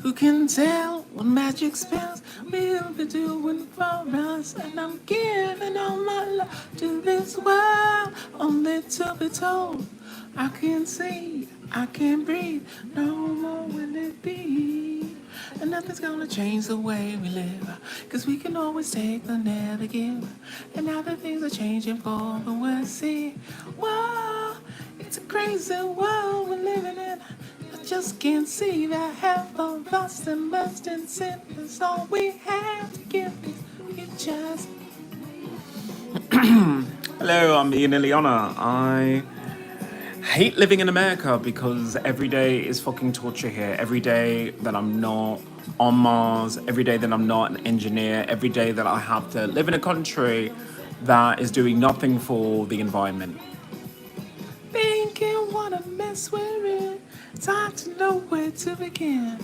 Who can tell what magic spells we'll be doing for us? And I'm giving all my love to this world, only to be told I can't see, I can't breathe, no more will it be. And nothing's gonna change the way we live, 'cause we can always take the never give. And now that things are changing for the worse, see, whoa, it's a crazy world we're living in. I just can't see the half of us, and bursting sin is all we have to give. You just. Hello, I'm Ian Iliana. I hate living in America because every day is fucking torture here. Every day that I'm not on Mars, every day that I'm not an engineer, every day that I have to live in a country that is doing nothing for the environment. Thinking what a mess we're in. It's hard to know where to begin.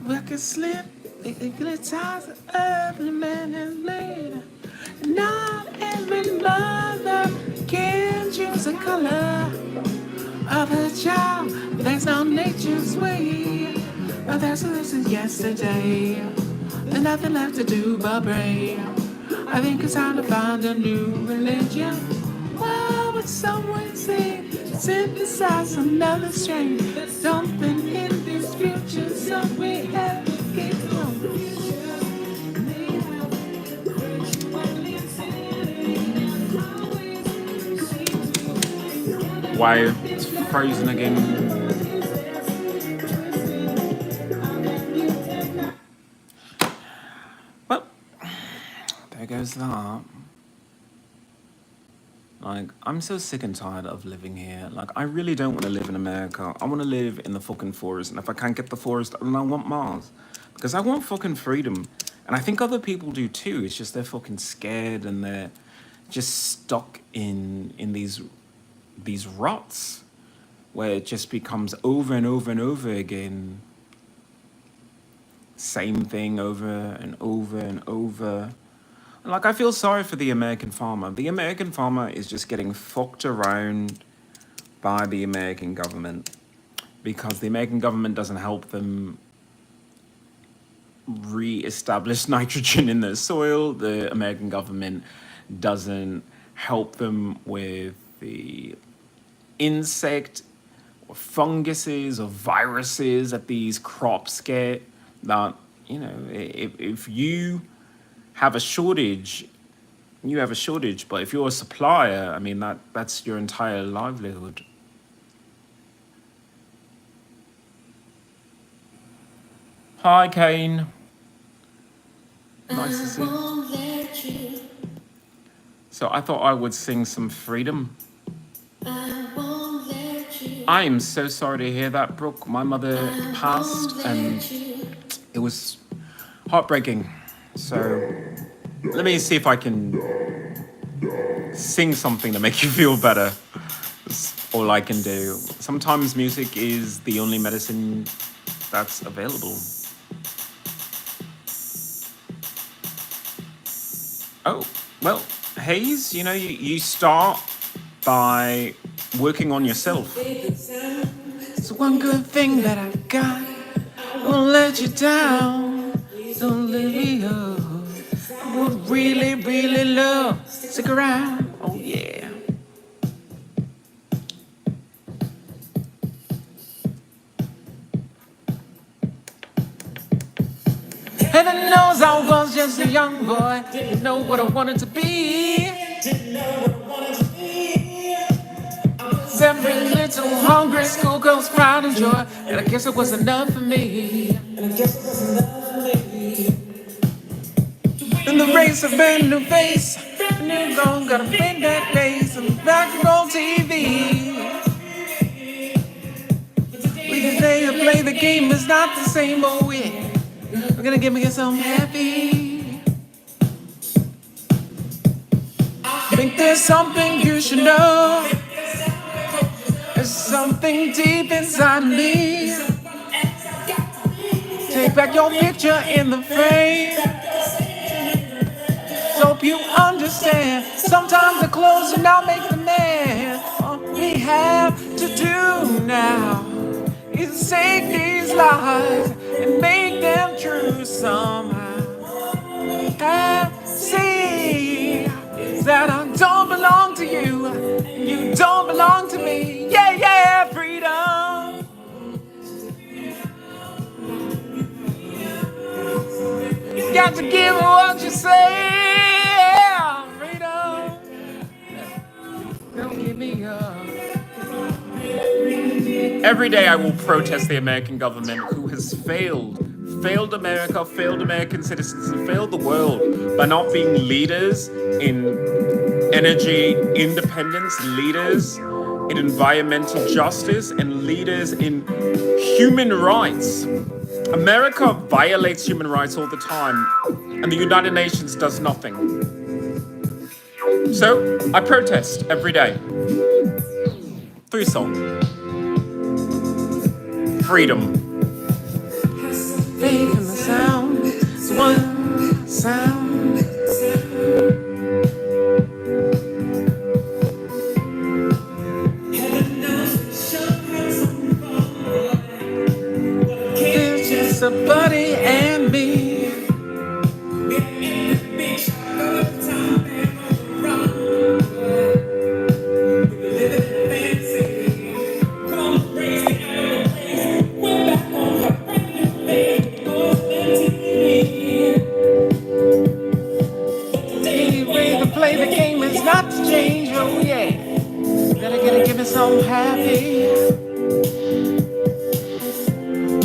We could slip the ties of every man has laid. Not every mother can choose a color of her child. That's not nature's way. But that's what this is yesterday. There's nothing left to do but pray. I think it's time to find a new religion. Well, but someone say synthesize another strain. Something in this future, so we have to keep going. Why it's frozen again? Well, there goes that. Like, I'm so sick and tired of living here. Like, I really don't want to live in America. I want to live in the fucking forest. And if I can't get the forest, then I want Mars. Because I want fucking freedom. And I think other people do too. It's just they're fucking scared and they're just stuck in these ruts where it just becomes over and over and over again. Same thing over and over and over. Like, I feel sorry for the American farmer. The American farmer is just getting fucked around by the American government because the American government doesn't help them re-establish nitrogen in their soil. The American government doesn't help them with the insect or funguses or viruses that these crops get. That, you know, if you have a shortage, you have a shortage. But if you're a supplier, I mean, that's your entire livelihood. Hi, Kane. Nice to see you. So I thought I would sing some Freedom. I am so sorry to hear that, Brooke. My mother passed and it was heartbreaking. So let me see if I can sing something to make you feel better. That's all I can do. Sometimes music is the only medicine that's available. Oh, well, Hayes, you know, you start by working on yourself. It's one good thing that I've got. Won't let you down. Don't let me up. I would really, really love. Stick around. Oh, yeah. Heaven knows I was just a young boy. Didn't know what I wanted to be. Every little hungry schoolgirl's pride and joy. And I guess it was enough for me. In the race of a new face, a new goal, gotta win that race. I'm back on TV. We can play the game, it's not the same old way. We're gonna give me something happy. I think there's something you should know. There's something deep inside of me. Take back your picture in the frame. Hope you understand. Sometimes the clothes do not make the man. All we have to do now is take these lies and make got to give what you say. Freedom, don't give me up. Every day I will protest the American government who has failed America, failed American citizens, and failed the world by not being leaders in energy independence, leaders in environmental justice, and leaders in human rights. America violates human rights all the time, and the United Nations does nothing. So I protest every day through song. Freedom. Faith in the sound, it's one sound. It's just a buddy and me. Play the game is not to change, oh yeah. Gotta give me something happy.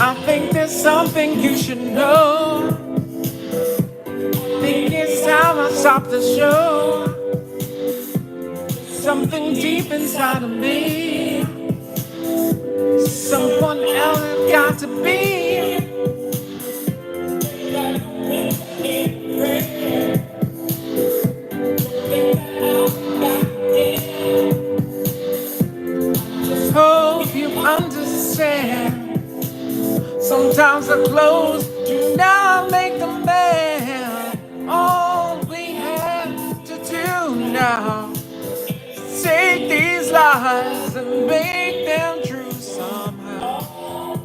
I think there's something you should know. Think it's time I stop the show. Something deep inside of me. Someone else has got to be. Hope you understand. Sometimes the clothes do not make the man. All we have to do now is take these lies and make them true somehow.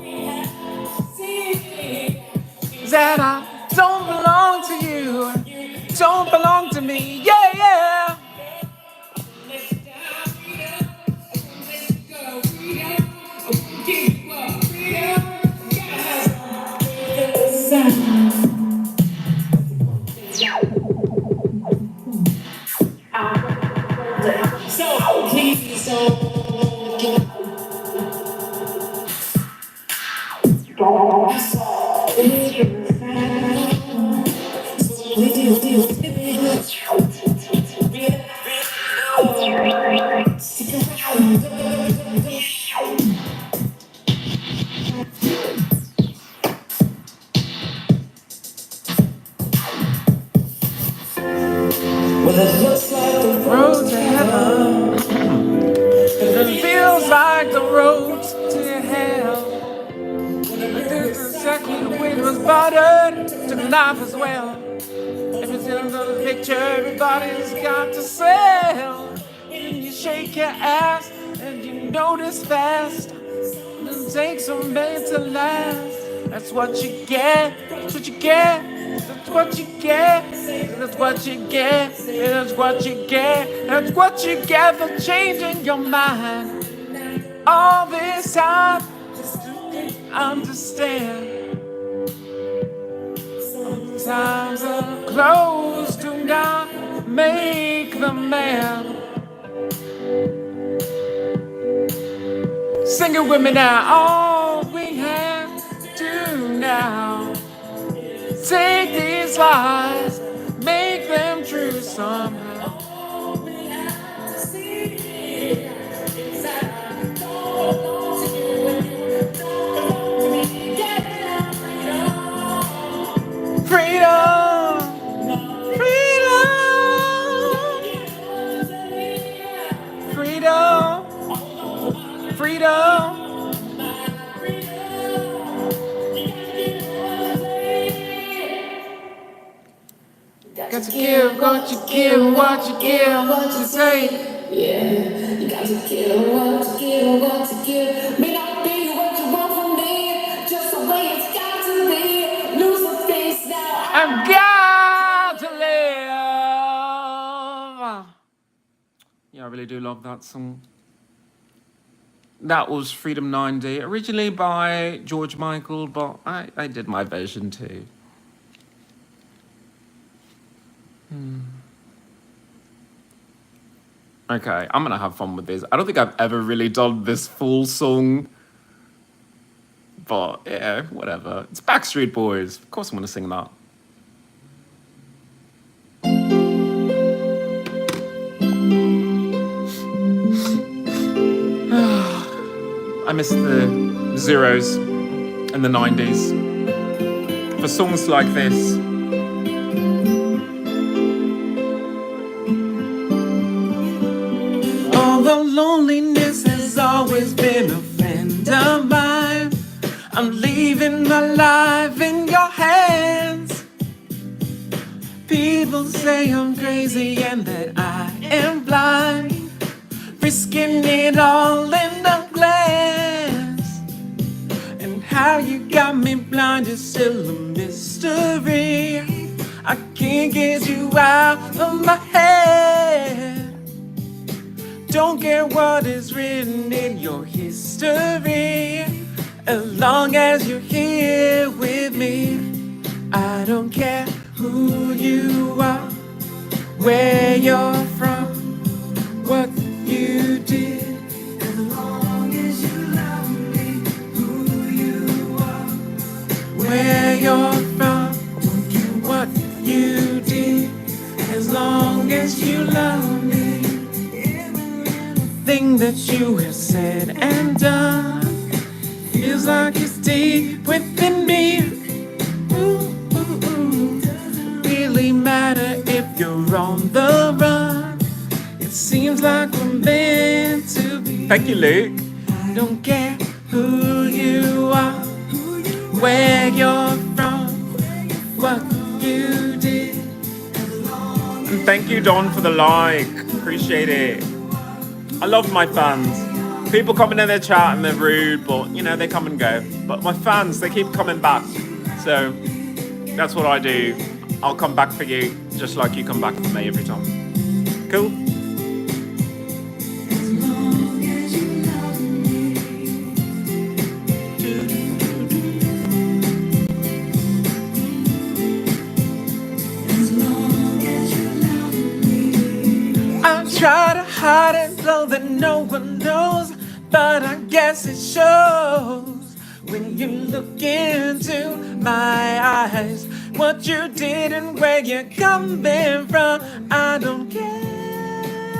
That I don't belong to you, don't belong to me, yeah, yeah. So please don't well, it looks like the road to heaven. It feels like the road to hell. But this is exactly the way it was buttered to life as well. If it's in the picture, everybody's got to sell. And you shake your ass and you notice fast. It takes a minute to last. That's what you get. That's what you get. That's what you get. That's what you get. That's what you get. That's what you get for changing your mind. All this time, just to understand. Sometimes the clothes do not make the man. Sing it with me now. All we have to do now. Take these lies, make them true somehow. Freedom, freedom, freedom, freedom. Got to give what you give, what you give, what you say. Yeah, you got to give what you give, what you give. May not be what you want from me, just the way it's got to be. Lose the face now. I've got to live. Yeah, I really do love that song. That was Freedom 90, originally by George Michael, but I did my version too. Okay, I'm gonna have fun with this. I don't think I've ever really done this full song, but yeah, whatever. It's Backstreet Boys. Of course I'm gonna sing that. I miss the zeros and the 90s. For songs like this, although loneliness has always been a friend of mine, I'm leaving my life in your hands. People say I'm crazy and that I am blind, risking it all in a glance. And how you got me blind is still a mystery. I can't get you out of my head. Don't care what is written in your history, as long as you're here with me. I don't care who you are, where you're from, what you did, as long as you love me. Who you are, where you're from, what you did, as long as you love me. Thing that you have said and done feels like it's deep within me. Ooh, ooh, ooh. Doesn't really matter if you're on the run. It seems like we're meant to be. Thank you, Luke. I don't care who you are, where you're from, what you did. And thank you, Don, for the like. Appreciate it. I love my fans. People coming in their chat and they're rude, but you know, they come and go. But my fans, they keep coming back. So that's what I do. I'll come back for you, just like you come back for me every time. Cool? I try to hide it so that no one knows, but I guess it shows when you look into my eyes. What you did and where you're coming from, I don't care,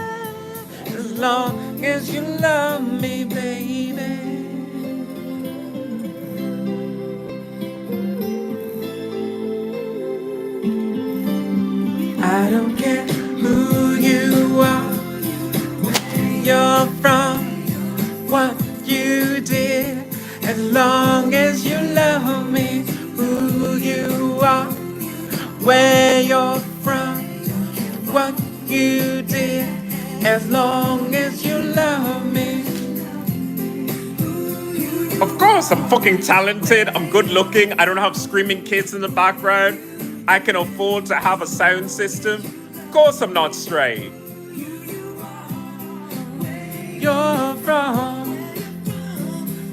as long as you love me, baby. I don't care who you are, where you're from, what you did, as long as you love me. Who you are, where you're from, what you did, as long as you love me. Of course, I'm fucking talented, I'm good looking, I don't have screaming kids in the background, I can afford to have a sound system. Of course I'm not straight. You're from,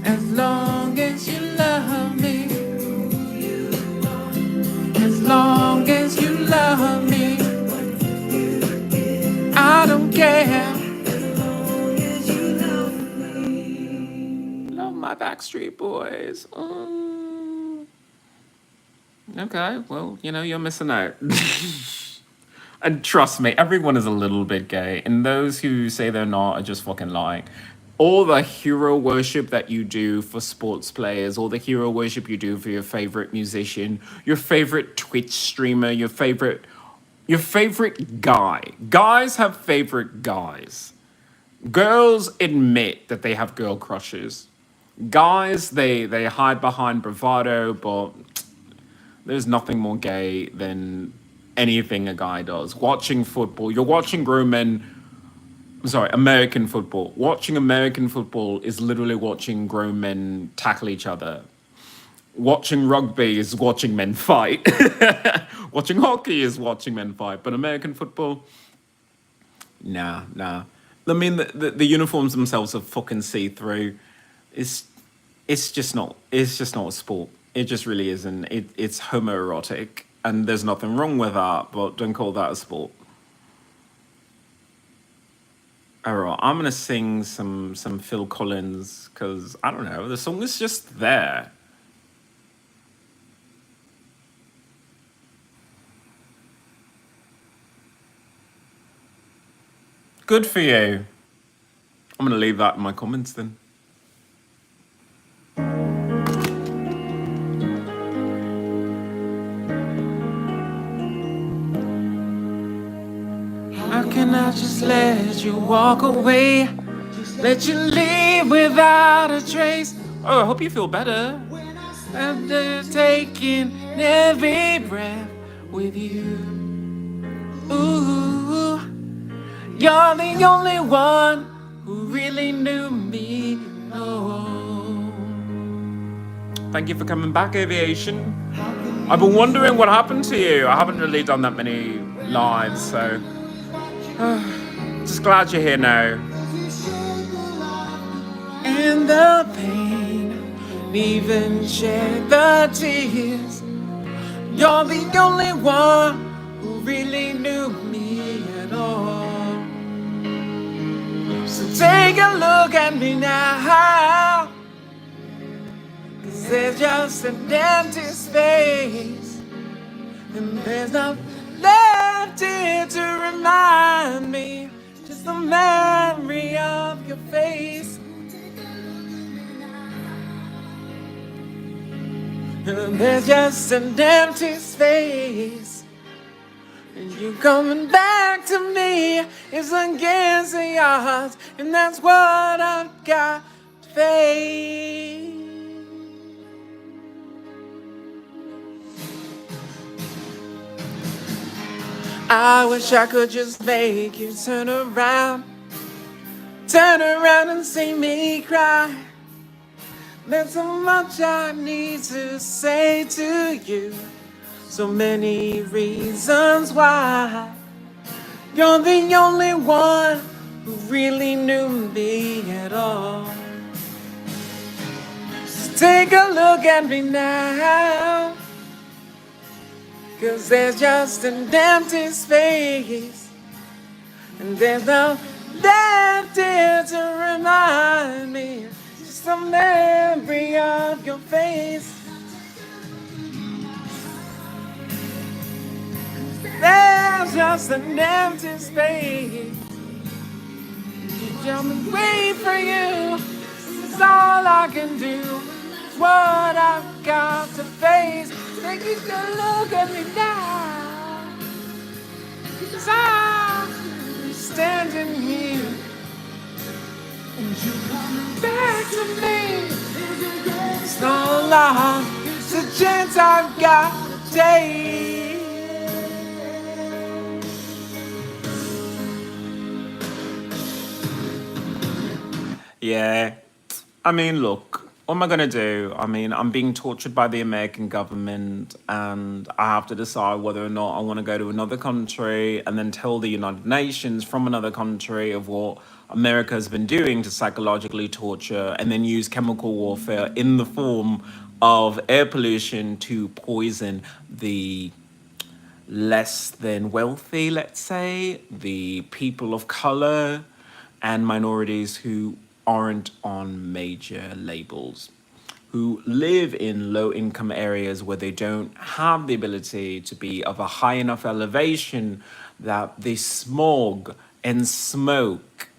as long as you love me, as long as you love me, I don't care. Love my Backstreet Boys. Okay, well, you know, you're missing out. And trust me, everyone is a little bit gay, and those who say they're not are just fucking lying. All the hero worship that you do for sports players, all the hero worship you do for your favorite musician, your favorite Twitch streamer, your favorite guy. Guys have favorite guys. Girls admit that they have girl crushes. Guys, they hide behind bravado, but there's nothing more gay than anything a guy does. Watching football, you're watching grown men. Sorry, American football. Watching American football is literally watching grown men tackle each other. Watching rugby is watching men fight. Watching hockey is watching men fight. But American football, nah, nah. I mean, the uniforms themselves are fucking see through. It's just not. It's just not a sport. It just really isn't. It's homoerotic. and there's nothing wrong with that, but don't call that a sport. All right, I'm gonna sing some Phil Collins because I don't know, the song is just there. Good for you. I'm gonna leave that in my comments then. How can I just let you walk away? Let you leave without a trace. Oh, I hope you feel better after taking every breath with you. Ooh, you're the only one who really knew me. Oh, thank you for coming back, Aviation. I've been wondering what happened to you. I haven't really done that many lives, so just glad you're here now. And the pain, even shed the tears. You're the only one who really knew me at all. So take a look at me now, 'cause there's just an empty space, and there's nothing left here to remind me, just the memory of your face. And there's just an empty space, and you coming back to me is against the odds, and that's what I've got to face. I wish I could just make you turn around and see me cry. There's so much I need to say to you, so many reasons why. You're the only one who really knew me at all. So take a look at me now, 'cause there's just an empty space, and there's no left here to remind me, just a memory of your face. There's just an empty space. I'm wait for you. This is all I can do. It's what I've got to face. Take a good look at me now, 'cause I'm standing here, and you coming back to me. It's so long. It's a chance I've got to take. Yeah, I mean, look, what am I gonna do? I mean, I'm being tortured by the American government, and I have to decide whether or not I want to go to another country and then tell the United Nations from another country of what America has been doing to psychologically torture, and then use chemical warfare in the form of air pollution to poison the less than wealthy, let's say, the people of color and minorities who aren't on major labels, who live in low income areas where they don't have the ability to be of a high enough elevation that the smog and smoke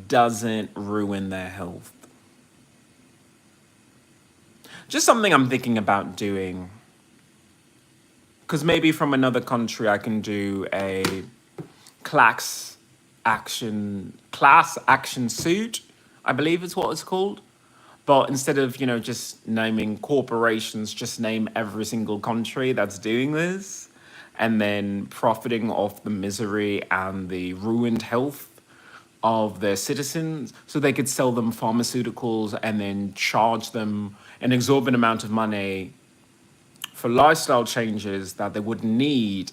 doesn't ruin their health. Just something I'm thinking about doing, because maybe from another country I can do a class action suit, I believe is what it's called. But instead of, just naming corporations, just name every single country that's doing this and then profiting off the misery and the ruined health of their citizens, so they could sell them pharmaceuticals and then charge them an exorbitant amount of money for lifestyle changes that they would need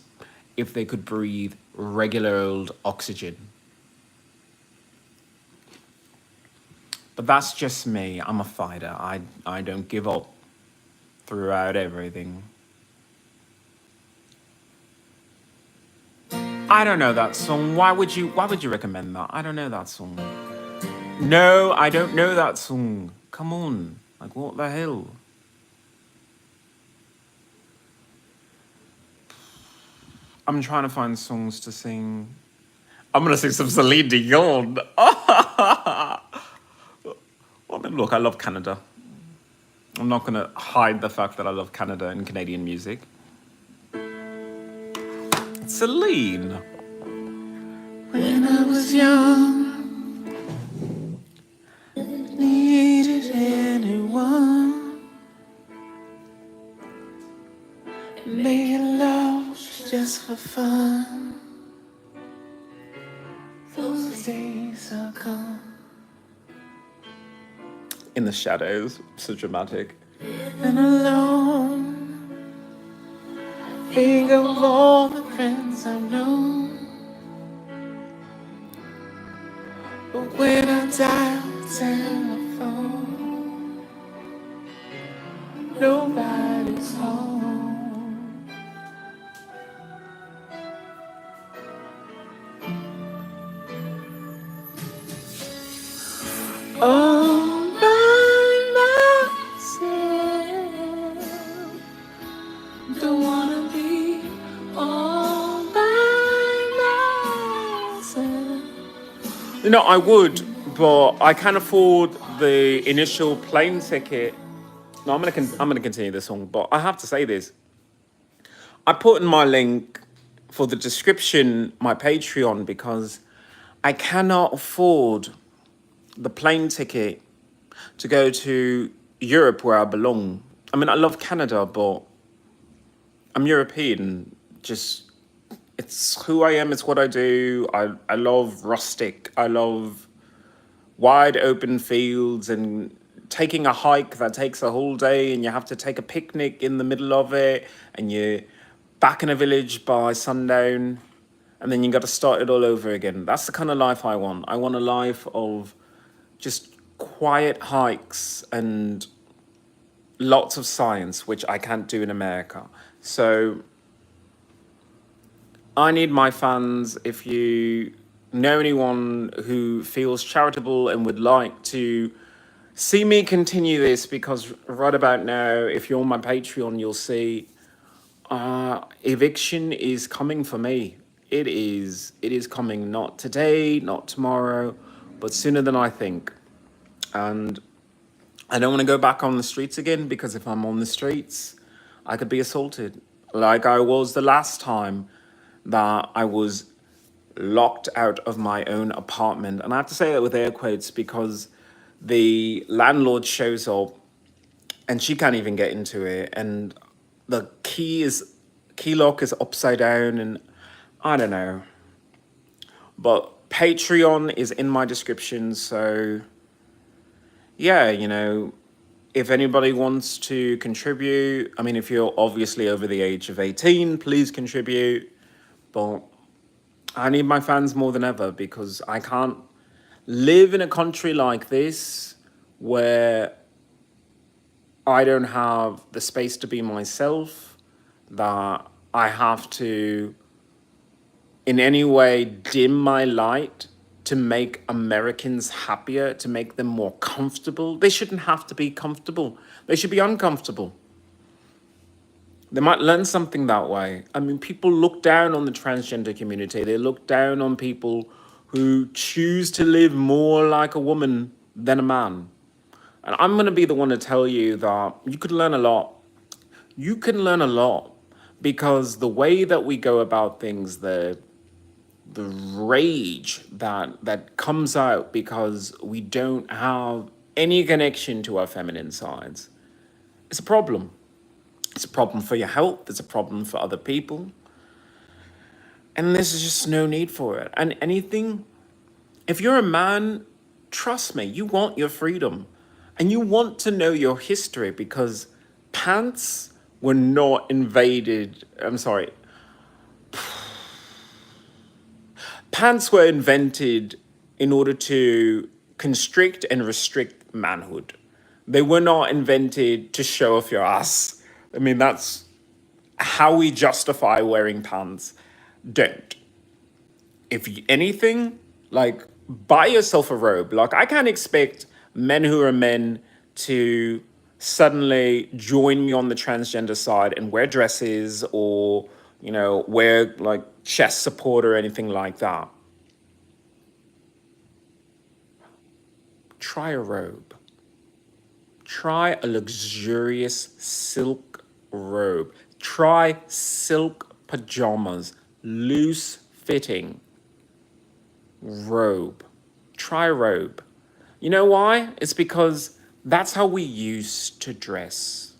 if they could breathe regular old oxygen. But that's just me. I'm a fighter. I don't give up throughout everything. I don't know that song. Why would you recommend that? I don't know that song. No, I don't know that song. Come on. Like what the hell? I'm trying to find songs to sing. I'm gonna sing some Celine Dion. Well, I mean, look, I love Canada. I'm not gonna hide the fact that I love Canada and Canadian music. Celine. When I was young, needed anyone, making love just for fun. Those days are gone. In the shadows, so dramatic. And alone, think of all the friends I've known. But when I dial the telephone, nobody's home. All by myself, don't wanna be all by myself. You know, I would, but I can't afford the initial plane ticket. No, I'm gonna continue this song, but I have to say this. I put in my link for the description my Patreon because I cannot afford the plane ticket to go to Europe where I belong. I mean, I love Canada, but I'm European. Just it's who I am. It's what I do. I love rustic. I love wide open fields and taking a hike that takes a whole day and you have to take a picnic in the middle of it and you're back in a village by sundown and then you got to start it all over again. That's the kind of life I want. I want a life of just quiet hikes and lots of science, which I can't do in America. So I need my fans. If you know anyone who feels charitable and would like to see me continue this, because right about now, if you're on my Patreon, you'll see eviction is coming for me. It is coming, not today, not tomorrow, but sooner than I think. And I don't want to go back on the streets again because if I'm on the streets, I could be assaulted like I was the last time that I was locked out of my own apartment. And I have to say that with air quotes because the landlord shows up and she can't even get into it. And the key lock is upside down and I don't know. But Patreon is in my description. So yeah, if anybody wants to contribute, I mean, if you're obviously over the age of 18, please contribute. But I need my fans more than ever because I can't live in a country like this where I don't have the space to be myself, that I have to in any way dim my light to make Americans happier, to make them more comfortable. They shouldn't have to be comfortable. They should be uncomfortable. They might learn something that way. I mean, people look down on the transgender community. They look down on people who choose to live more like a woman than a man. And I'm going to be the one to tell you that you could learn a lot. You can learn a lot because the way that we go about things, the rage that comes out because we don't have any connection to our feminine sides, it's a problem. It's a problem for your health. It's a problem for other people. And there's just no need for it. And anything, if you're a man, trust me, you want your freedom. And you want to know your history because pants were not invaded. I'm sorry. Pants were invented in order to constrict and restrict manhood. They were not invented to show off your ass. I mean, that's how we justify wearing pants. Don't. anything, like buy yourself a robe. Like I can't expect men who are men to suddenly join me on the transgender side and wear dresses or wear like chest support or anything like that. Try a robe. Try a luxurious silk robe. Try silk pajamas, loose fitting robe. Try a robe. You know why? It's because that's how we used to dress.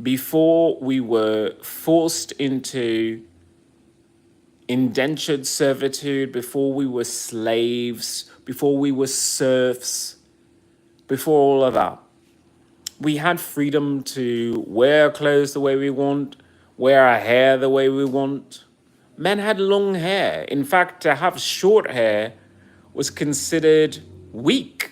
Before we were forced into indentured servitude, before we were slaves, before we were serfs, before all of that, we had freedom to wear clothes the way we want, wear our hair the way we want. Men had long hair. In fact, to have short hair was considered weak.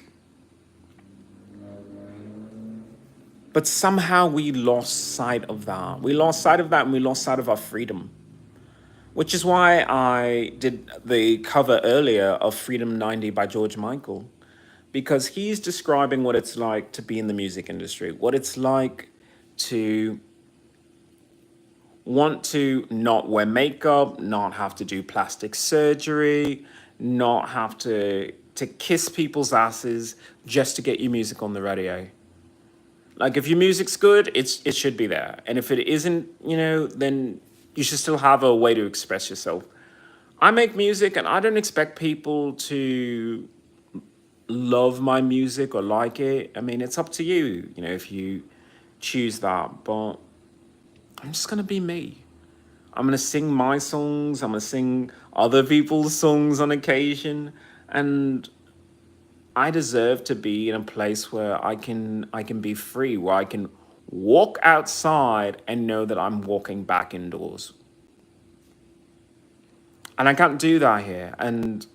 But somehow we lost sight of that. We lost sight of that and we lost sight of our freedom. Which is why I did the cover earlier of Freedom 90 by George Michael. Because he's describing what it's like to be in the music industry, what it's like to want to not wear makeup, not have to do plastic surgery, not have to kiss people's asses just to get your music on the radio. Like if your music's good, it should be there. And if it isn't, then you should still have a way to express yourself. I make music and I don't expect people to love my music or like it. I mean, it's up to you, if you choose that. But I'm just gonna be me. I'm gonna sing my songs. I'm gonna sing other people's songs on occasion, and I deserve to be in a place where I can be free, where I can walk outside and know that I'm walking back indoors. And I can't do that here. And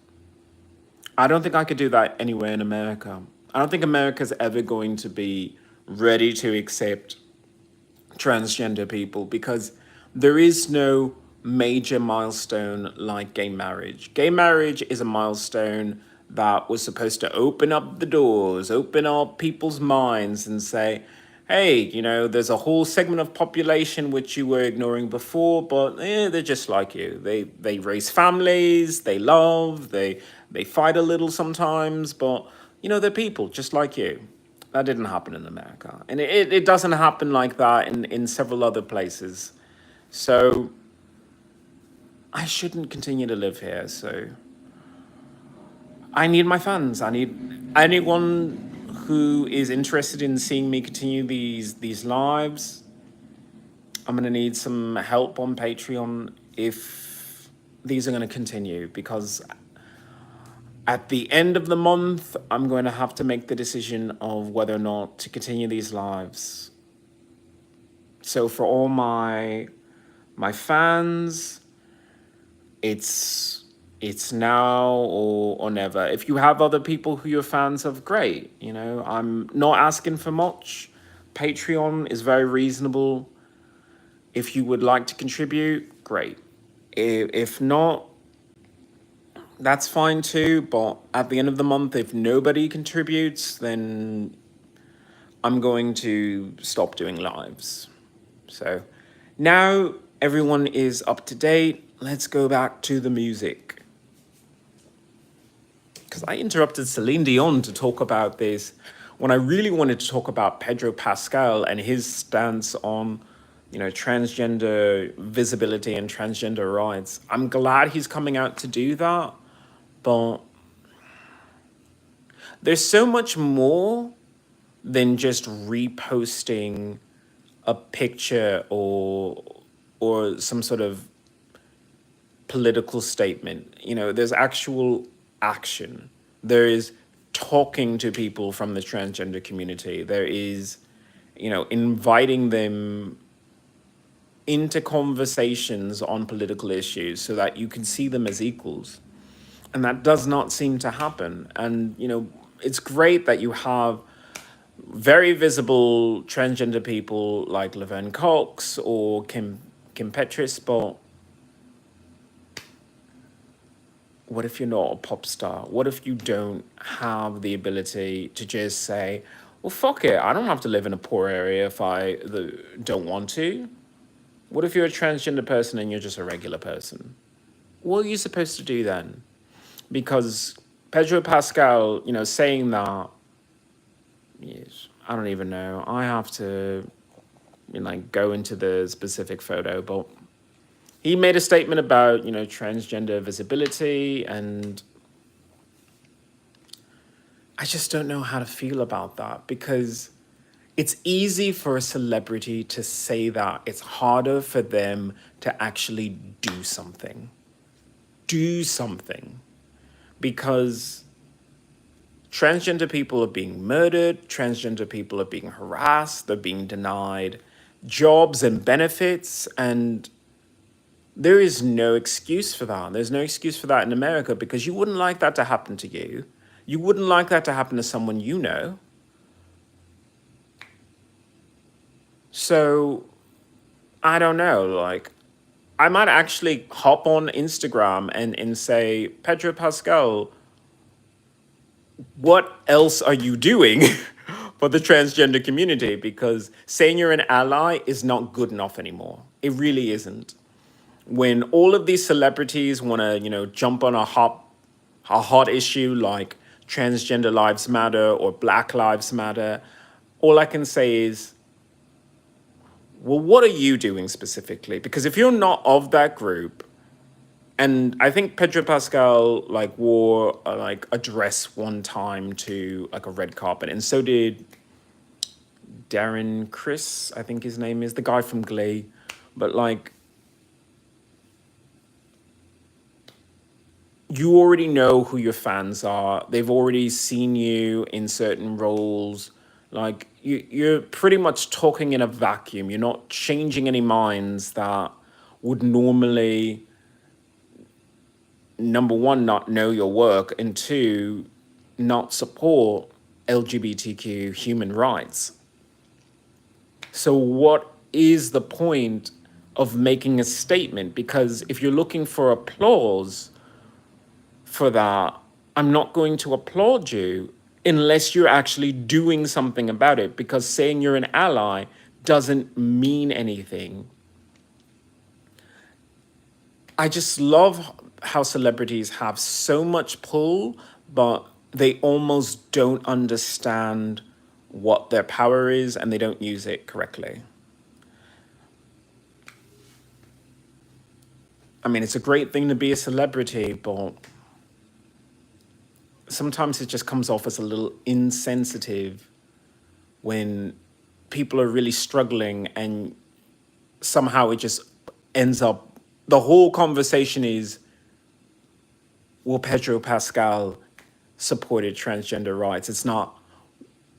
I don't think I could do that anywhere in America. I don't think America's ever going to be ready to accept transgender people because there is no major milestone like gay marriage. Gay marriage is a milestone that was supposed to open up the doors, open up people's minds and say, hey, there's a whole segment of population which you were ignoring before, but they're just like you. They raise families, they love, they fight a little sometimes, but they're people just like you. That didn't happen in America. And it doesn't happen like that in several other places. So I shouldn't continue to live here. So I need my fans. I need anyone who is interested in seeing me continue these lives. I'm gonna need some help on Patreon if these are gonna continue, because at the end of the month, I'm going to have to make the decision of whether or not to continue these lives. So for all my fans, it's now or never. If you have other people who you're fans of, great. I'm not asking for much. Patreon is very reasonable. If you would like to contribute, great. If not, that's fine too. But at the end of the month, if nobody contributes, then I'm going to stop doing lives. So now everyone is up to date. Let's go back to the music. Because I interrupted Celine Dion to talk about this when I really wanted to talk about Pedro Pascal and his stance on, transgender visibility and transgender rights. I'm glad he's coming out to do that, but there's so much more than just reposting a picture or some sort of political statement. There's actual action. There is talking to people from the transgender community. There is, inviting them into conversations on political issues so that you can see them as equals. And that does not seem to happen. And, it's great that you have very visible transgender people like Laverne Cox or Kim Petras, but what if you're not a pop star? What if you don't have the ability to just say, well, fuck it, I don't have to live in a poor area if don't want to? What if you're a transgender person and you're just a regular person? What are you supposed to do then? Because Pedro Pascal, saying that, yes, I don't even know. I have to, go into the specific photo, but he made a statement about, transgender visibility, and I just don't know how to feel about that, because it's easy for a celebrity to say that. It's harder for them to actually do something. Do something. Because transgender people are being murdered, transgender people are being harassed, they're being denied jobs and benefits, and there is no excuse for that. There's no excuse for that in America, because you wouldn't like that to happen to you. You wouldn't like that to happen to someone you know. So, I don't know, like, I might actually hop on Instagram and say, Pedro Pascal, what else are you doing for the transgender community? Because saying you're an ally is not good enough anymore. It really isn't. When all of these celebrities want to, jump on a hot issue like transgender lives matter or Black Lives Matter, all I can say is, well, what are you doing specifically? Because if you're not of that group, and I think Pedro Pascal wore a dress one time to a red carpet, and so did Darren Chris, I think his name is, the guy from Glee. But you already know who your fans are. They've already seen you in certain roles. You're pretty much talking in a vacuum. You're not changing any minds that would normally, number one, not know your work, and two, not support LGBTQ human rights. So what is the point of making a statement? Because if you're looking for applause for that, I'm not going to applaud you unless you're actually doing something about it, because saying you're an ally doesn't mean anything. I just love how celebrities have so much pull, but they almost don't understand what their power is and they don't use it correctly. I mean, it's a great thing to be a celebrity, but sometimes it just comes off as a little insensitive when people are really struggling, and somehow it just ends up, the whole conversation is, well, Pedro Pascal supported transgender rights. It's not,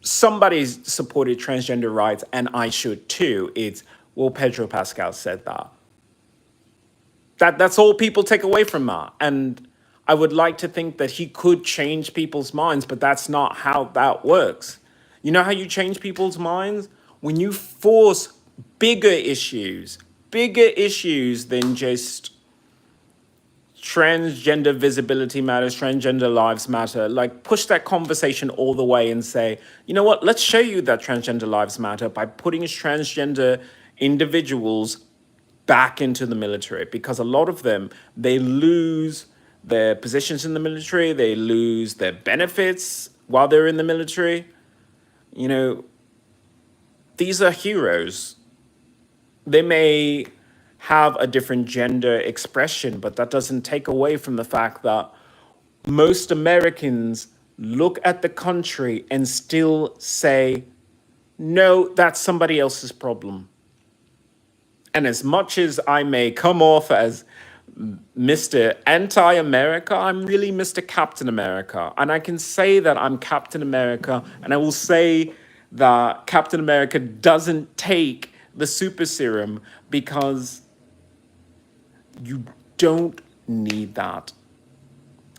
somebody's supported transgender rights and I should too. It's, well, Pedro Pascal said that. That's all people take away from that. And I would like to think that he could change people's minds, but that's not how that works. You know how you change people's minds? When you force bigger issues than just transgender visibility matters, transgender lives matter. Push that conversation all the way and say, you know what, let's show you that transgender lives matter by putting transgender individuals back into the military, because a lot of them, they lose their positions in the military, they lose their benefits while they're in the military. You know, these are heroes. They may have a different gender expression, but that doesn't take away from the fact that most Americans look at the country and still say, no, that's somebody else's problem. And as much as I may come off as Mr. Anti-America, I'm really Mr. Captain America. And I can say that I'm Captain America, and I will say that Captain America doesn't take the super serum because you don't need that.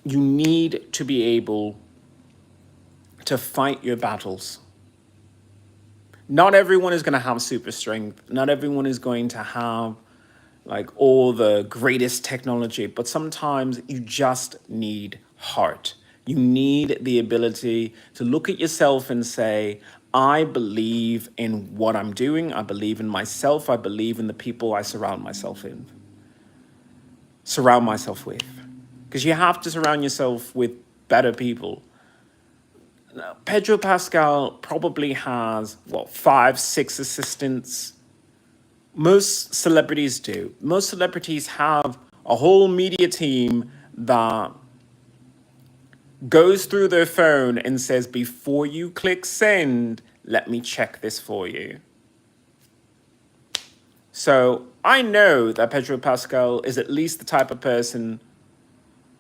You need to be able to fight your battles. Not everyone is going to have super strength. Not everyone is going to have like all the greatest technology, but sometimes you just need heart. You need the ability to look at yourself and say, I believe in what I'm doing. I believe in myself. I believe in the people I surround myself with. Because you have to surround yourself with better people. Pedro Pascal probably has, what, five, six assistants. Most celebrities do. Most celebrities have a whole media team that goes through their phone and says, before you click send, let me check this for you. So I know that Pedro Pascal is at least the type of person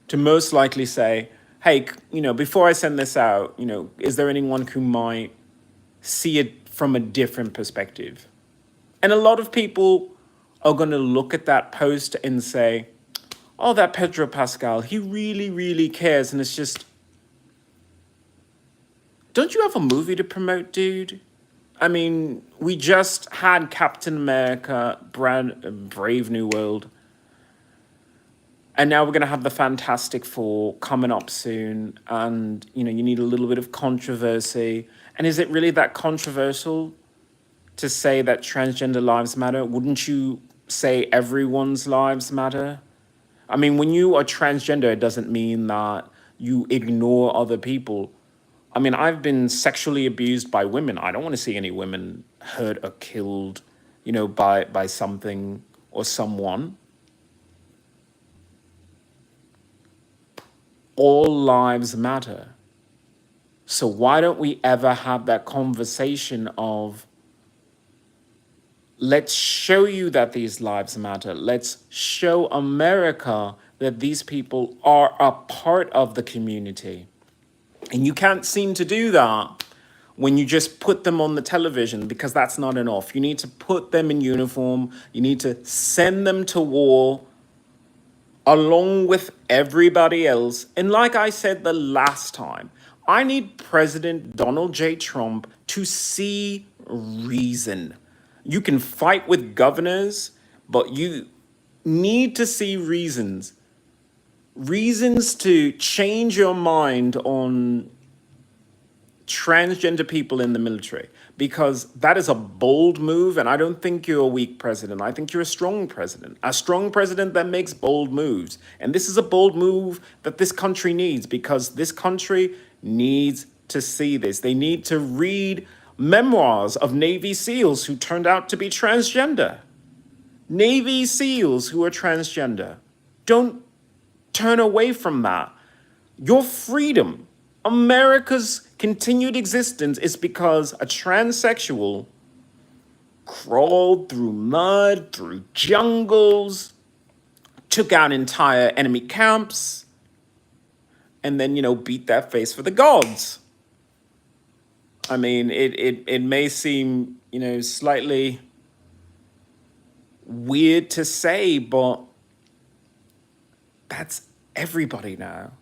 to most likely say, hey, before I send this out, is there anyone who might see it from a different perspective? And a lot of people are going to look at that post and say, oh, that Pedro Pascal, he really, really cares. And it's just, don't you have a movie to promote, dude? I mean, we just had Captain America, Brave New World. And now we're going to have the Fantastic Four coming up soon. And, you need a little bit of controversy. And is it really that controversial to say that transgender lives matter? Wouldn't you say everyone's lives matter? I mean, when you are transgender, it doesn't mean that you ignore other people. I mean, I've been sexually abused by women. I don't want to see any women hurt or killed, by something or someone. All lives matter. So why don't we ever have that conversation of, let's show you that these lives matter. Let's show America that these people are a part of the community. And you can't seem to do that when you just put them on the television, because that's not enough. You need to put them in uniform. You need to send them to war along with everybody else. And like I said the last time, I need President Donald J. Trump to see reason. You can fight with governors, but you need to see reasons. Reasons to change your mind on transgender people in the military, because that is a bold move. And I don't think you're a weak president. I think you're a strong president that makes bold moves. And this is a bold move that this country needs, because this country needs to see this. They need to read memoirs of Navy SEALs who turned out to be transgender. Navy SEALs who are transgender. Don't turn away from that. Your freedom, America's continued existence, is because a transsexual crawled through mud, through jungles, took out entire enemy camps, and then, beat that face for the gods. I mean, it may seem, slightly weird to say, but that's everybody now.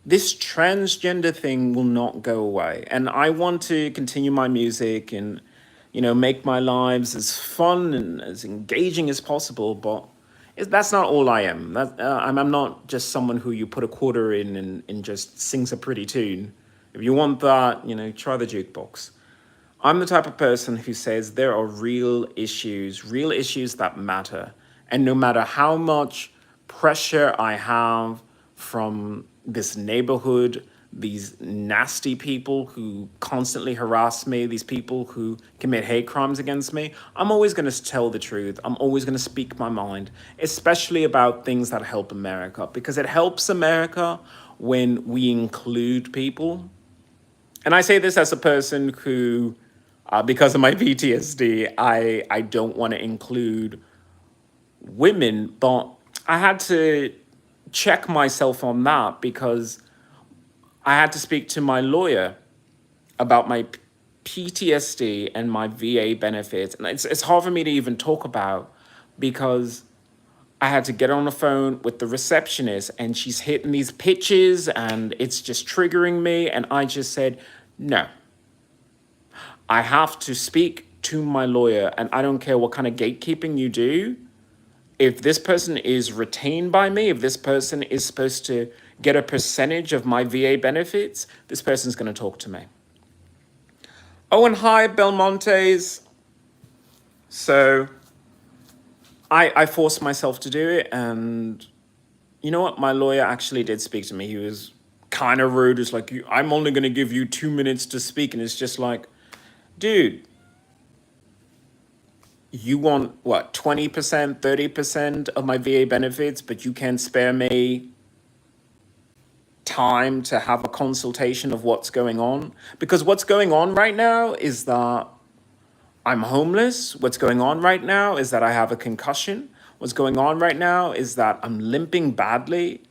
This transgender thing will not go away. And I want to continue my music and, make my lives as fun and as engaging as possible. But that's not all I am. I'm not just someone who you put a quarter in and just sings a pretty tune. If you want that, try the jukebox. I'm the type of person who says there are real issues that matter. And no matter how much pressure I have from this neighborhood, these nasty people who constantly harass me, these people who commit hate crimes against me, I'm always going to tell the truth. I'm always going to speak my mind, especially about things that help America, because it helps America when we include people. And I say this as a person who, because of my PTSD, I don't want to include women, but I had to check myself on that, because I had to speak to my lawyer about my PTSD and my VA benefits. And it's hard for me to even talk about, because I had to get on the phone with the receptionist and she's hitting these pitches and it's just triggering me. And I just said, no, I have to speak to my lawyer, and I don't care what kind of gatekeeping you do. if this person is retained by me, if this person is supposed to get a percentage of my VA benefits, this person's going to talk to me. Oh, and hi, Belmontes. So I forced myself to do it. And you know what? My lawyer actually did speak to me. He was kind of rude. It's like, I'm only going to give you 2 minutes to speak. And it's just like, dude, you want what, 20%, 30% of my VA benefits, but you can't spare me time to have a consultation of what's going on? Because what's going on right now is that I'm homeless. What's going on right now is that I have a concussion. What's going on right now is that I'm limping badly.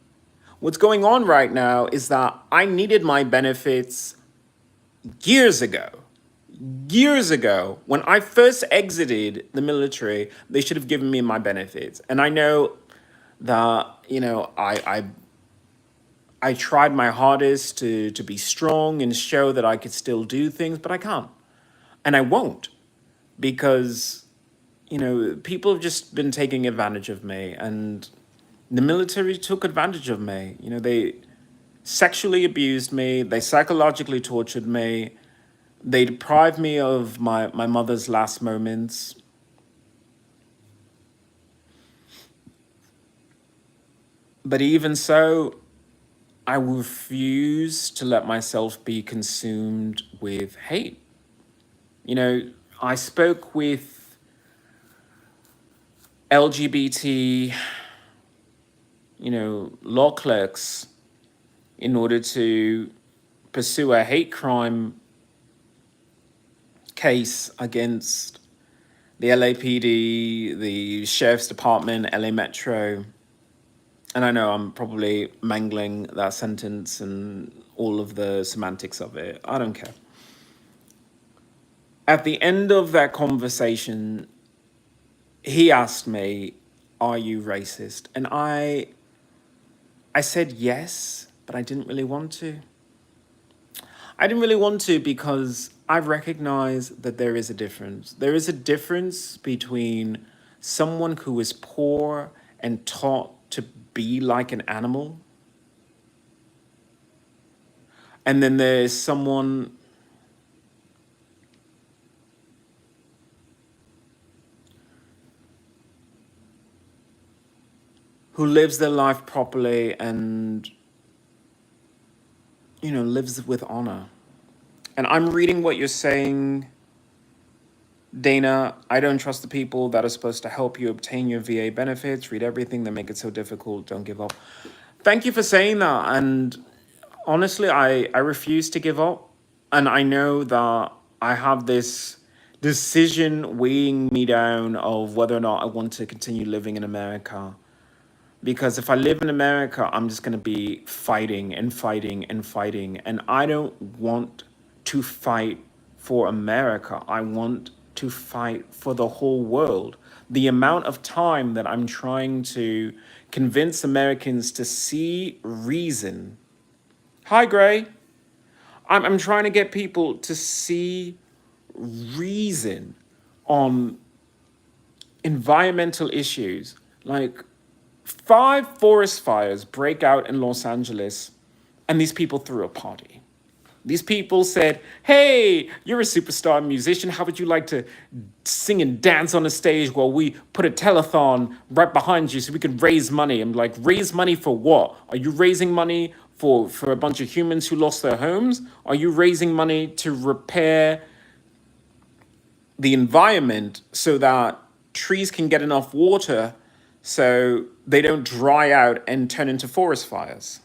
What's going on right now is that I needed my benefits years ago. Years ago, when I first exited the military, they should have given me my benefits. And I know that, I tried my hardest to be strong and show that I could still do things, but I can't. And I won't, because, people have just been taking advantage of me, and the military took advantage of me. They sexually abused me, they psychologically tortured me, they deprived me of my mother's last moments. But even so, I refuse to let myself be consumed with hate. I spoke with LGBT, law clerks in order to pursue a hate crime case against the LAPD, the Sheriff's Department, LA Metro. And I know I'm probably mangling that sentence and all of the semantics of it. I don't care. At the end of that conversation, he asked me, "Are you racist?" And I said yes, but I didn't really want to. I didn't really want to, because I recognize that there is a difference. There is a difference between someone who is poor and taught to be like an animal, and then there's someone who lives their life properly and, lives with honor. And I'm reading what you're saying, Dana. I don't trust the people that are supposed to help you obtain your VA benefits. Read everything that make it so difficult. Don't give up. Thank you for saying that. And honestly, I refuse to give up. And I know that I have this decision weighing me down of whether or not I want to continue living in America. Because if I live in America, I'm just going to be fighting and fighting and fighting. And I don't want to fight for America. I want to fight for the whole world. The amount of time that I'm trying to convince Americans to see reason. Hi, Gray. I'm trying to get people to see reason on environmental issues. Like, 5 forest fires break out in Los Angeles, and these people threw a party. These people said, "Hey, you're a superstar musician. How would you like to sing and dance on a stage while we put a telethon right behind you so we can raise money?" I'm like, raise money for what? Are you raising money for a bunch of humans who lost their homes? Are you raising money to repair the environment so that trees can get enough water so they don't dry out and turn into forest fires?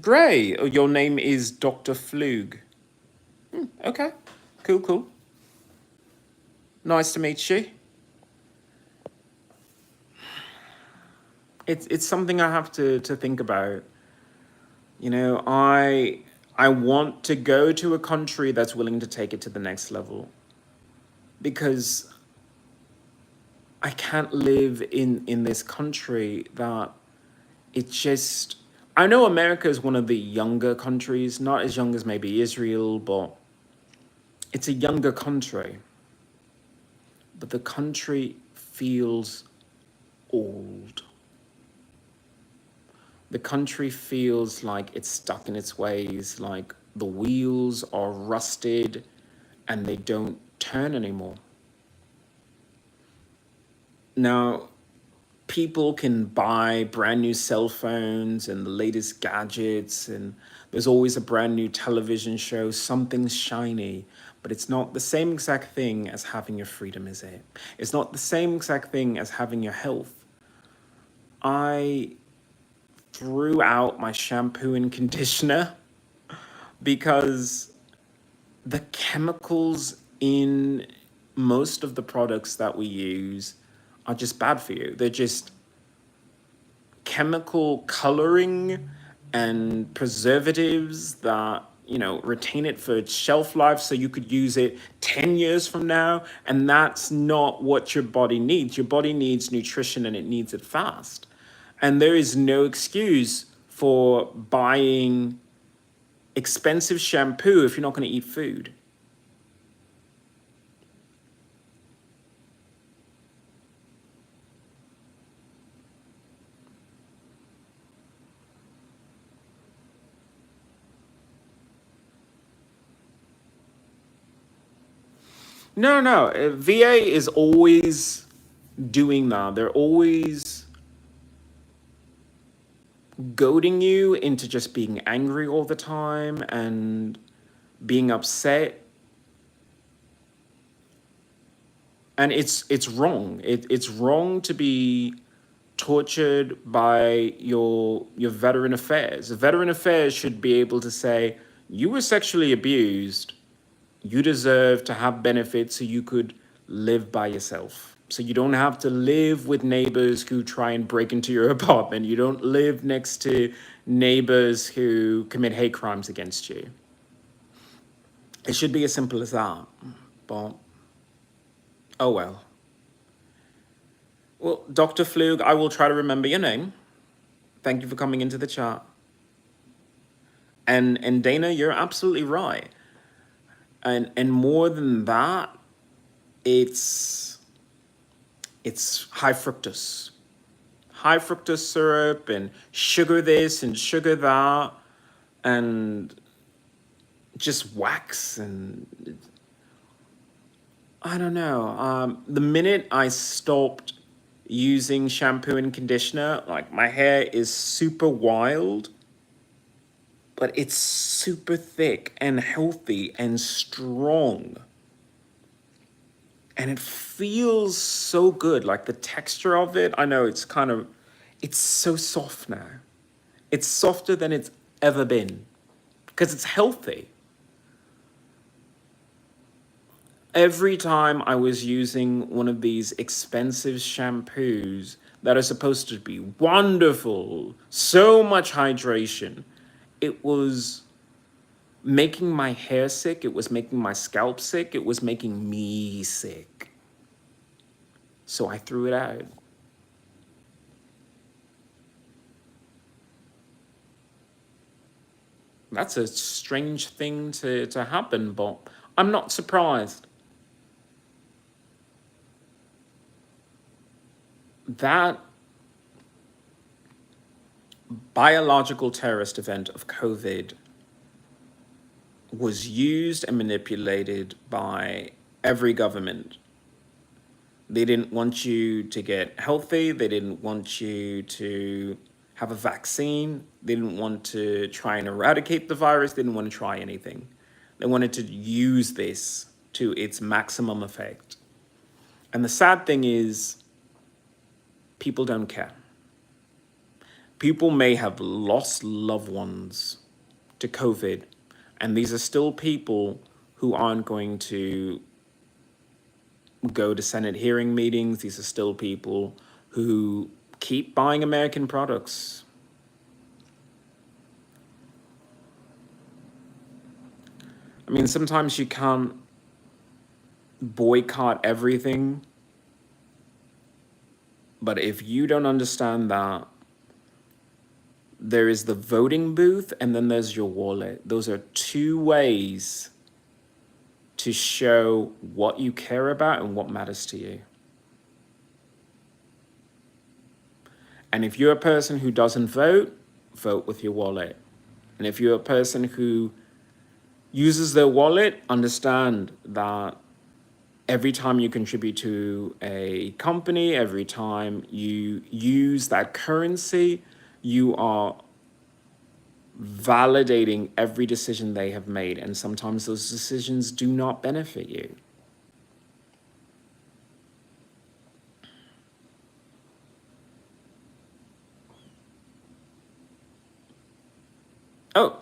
Gray, your name is Dr. Flug. Okay, cool. Nice to meet you. It's something I have to think about. I want to go to a country that's willing to take it to the next level, because I can't live in this country that it just... I know America is one of the younger countries, not as young as maybe Israel, but it's a younger country. but the country feels old. The country feels like it's stuck in its ways, like the wheels are rusted and they don't turn anymore. Now, people can buy brand new cell phones and the latest gadgets, and there's always a brand new television show, something's shiny, but it's not the same exact thing as having your freedom, is it? It's not the same exact thing as having your health. I threw out my shampoo and conditioner because the chemicals in most of the products that we use are just bad for you. They're just chemical coloring and preservatives that, retain it for its shelf life so you could use it 10 years from now. And that's not what your body needs. Your body needs nutrition and it needs it fast. And there is no excuse for buying expensive shampoo if you're not going to eat food. No, no. VA is always doing that. They're always goading you into just being angry all the time and being upset. And it's wrong. It's wrong to be tortured by your veteran affairs. Veteran affairs should be able to say, you were sexually abused, you deserve to have benefits so you could live by yourself. So you don't have to live with neighbors who try and break into your apartment. You don't live next to neighbors who commit hate crimes against you. It should be as simple as that. But, oh well. Well, Dr. Flug, I will try to remember your name. Thank you for coming into the chat. And Dana, you're absolutely right. And more than that, it's high fructose. High fructose syrup and sugar this and sugar that and just wax, and I don't know. The minute I stopped using shampoo and conditioner, like my hair is super wild, but it's super thick and healthy and strong. And it feels so good, like the texture of it. I know it's so soft now. It's softer than it's ever been because it's healthy. Every time I was using one of these expensive shampoos that are supposed to be wonderful, so much hydration, it was making my hair sick, it was making my scalp sick, it was making me sick. So I threw it out. That's a strange thing to happen, but I'm not surprised. That biological terrorist event of COVID was used and manipulated by every government. They didn't want you to get healthy. They didn't want you to have a vaccine. They didn't want to try and eradicate the virus. They didn't want to try anything. They wanted to use this to its maximum effect. And the sad thing is, people don't care. People may have lost loved ones to COVID, and these are still people who aren't going to go to Senate hearing meetings. These are still people who keep buying American products. I mean, sometimes you can't boycott everything, but if you don't understand that there is the voting booth and then there's your wallet, those are two ways to show what you care about and what matters to you. And if you're a person who doesn't vote, vote with your wallet. And if you're a person who uses their wallet, understand that every time you contribute to a company, every time you use that currency, you are validating every decision they have made. And sometimes those decisions do not benefit you. Oh,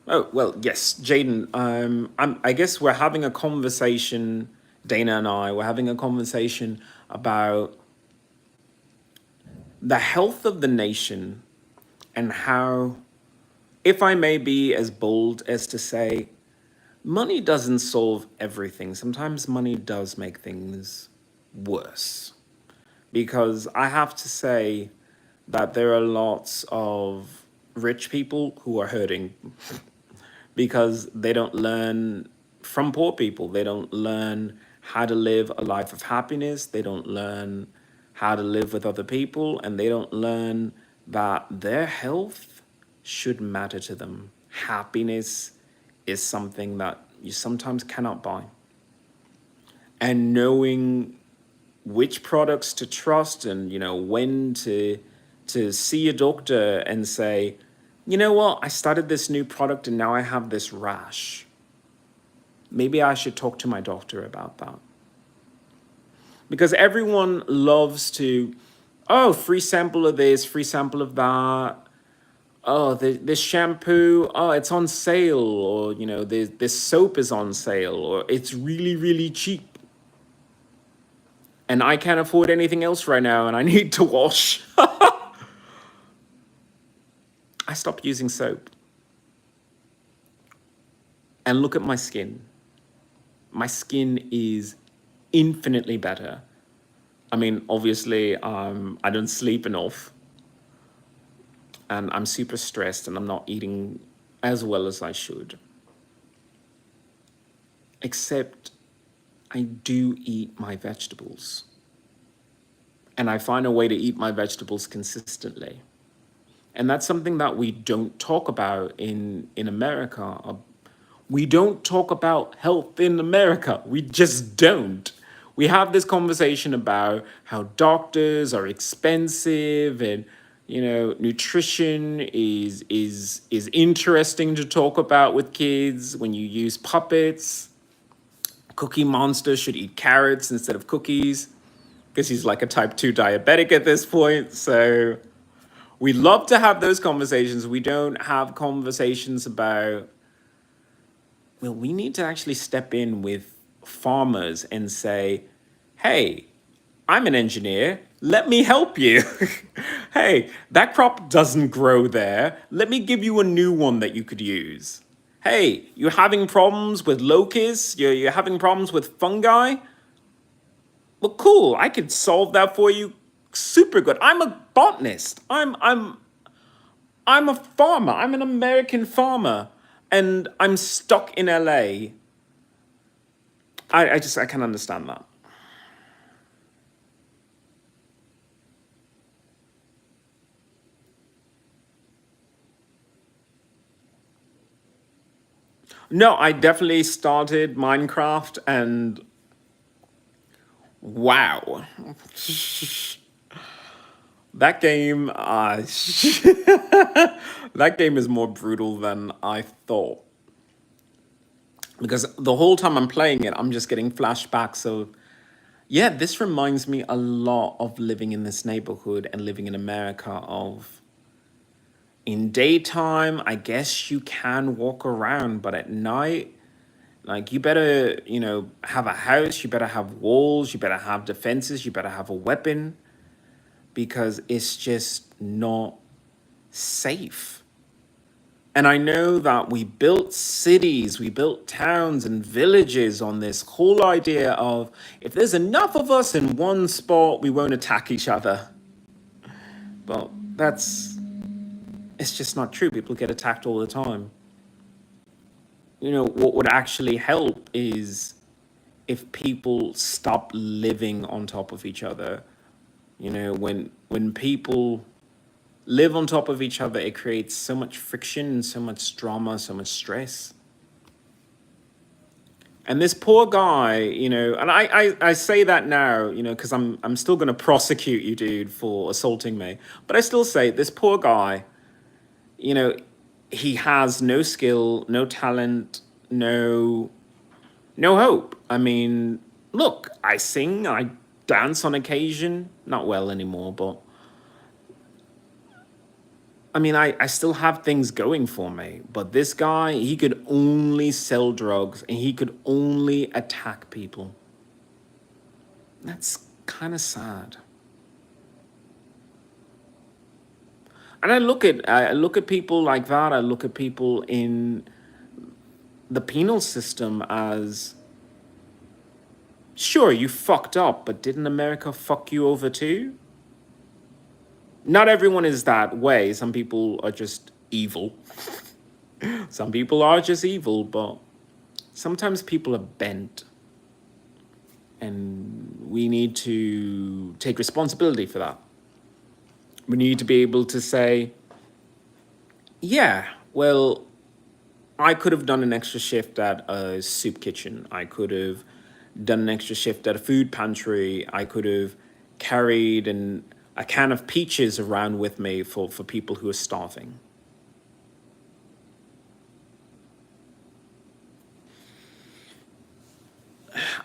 oh, well, yes, Jaden. I guess we're having a conversation, Dana and I, we're having a conversation about the health of the nation and how, if I may be as bold as to say, money doesn't solve everything. Sometimes money does make things worse. Because I have to say that there are lots of rich people who are hurting because they don't learn from poor people. They don't learn how to live a life of happiness. They don't learn how to live with other people. And they don't learn that their health should matter to them. Happiness is something that you sometimes cannot buy. And knowing which products to trust and when to see a doctor and say, you know what, I started this new product and now I have this rash. Maybe I should talk to my doctor about that. Because everyone loves to, oh, free sample of this, free sample of that. Oh, this shampoo, oh, it's on sale. Or, this soap is on sale. Or it's really, really cheap. And I can't afford anything else right now and I need to wash. I stopped using soap. And look at my skin. My skin is infinitely better. I mean, obviously, I don't sleep enough. And I'm super stressed and I'm not eating as well as I should. Except I do eat my vegetables. And I find a way to eat my vegetables consistently. And that's something that we don't talk about in America. We don't talk about health in America. We just don't. We have this conversation about how doctors are expensive and nutrition is interesting to talk about with kids when you use puppets. Cookie Monster should eat carrots instead of cookies because he's like a type 2 diabetic at this point. So we love to have those conversations. We don't have conversations about, well, we need to actually step in with farmers and say, hey, I'm an engineer. Let me help you. Hey, that crop doesn't grow there. Let me give you a new one that you could use. Hey, you're having problems with locusts? You're having problems with fungi? Well, cool. I could solve that for you super good. I'm a botanist. I'm a farmer. I'm an American farmer. And I'm stuck in LA. I can't understand that. No, I definitely started Minecraft and wow. That game, that game is more brutal than I thought. Because the whole time I'm playing it, I'm just getting flashbacks of, yeah, this reminds me a lot of living in this neighborhood and living in America of, in daytime, I guess you can walk around, but at night, like you better, have a house, you better have walls, you better have defenses, you better have a weapon because it's just not safe. And I know that we built cities, we built towns and villages on this whole idea of if there's enough of us in one spot, we won't attack each other. Well, it's just not true. People get attacked all the time. what would actually help is if people stop living on top of each other. When people live on top of each other, it creates so much friction, so much drama, so much stress. And this poor guy, and I say that now, because I'm still gonna prosecute you, dude, for assaulting me. But I still say this poor guy, you know, he has no skill, no talent, no hope. I mean, look, I sing, I dance on occasion, not well anymore, but I mean, I still have things going for me. But this guy, he could only sell drugs and he could only attack people. That's kind of sad. And I look at people like that. I look at people in the penal system as, sure, you fucked up, but didn't America fuck you over too? Not everyone is that way. Some people are just evil. Some people are just evil, but sometimes people are bent. And we need to take responsibility for that. We need to be able to say, yeah, well, I could have done an extra shift at a soup kitchen. I could have done an extra shift at a food pantry. I could have carried a can of peaches around with me for people who are starving.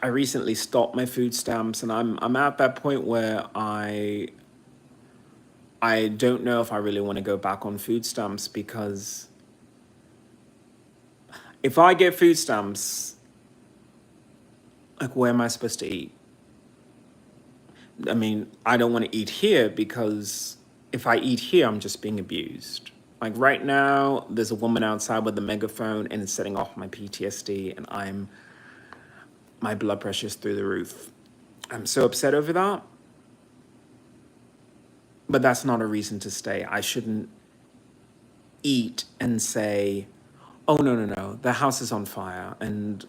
I recently stopped my food stamps, and I'm at that point where I don't know if I really want to go back on food stamps, because if I get food stamps, like, where am I supposed to eat? I mean, I don't want to eat here, because if I eat here, I'm just being abused. Like right now, there's a woman outside with a megaphone and it's setting off my PTSD, and my blood pressure's through the roof. I'm so upset over that. But that's not a reason to stay. I shouldn't eat and say, oh, no, no, no, the house is on fire, and,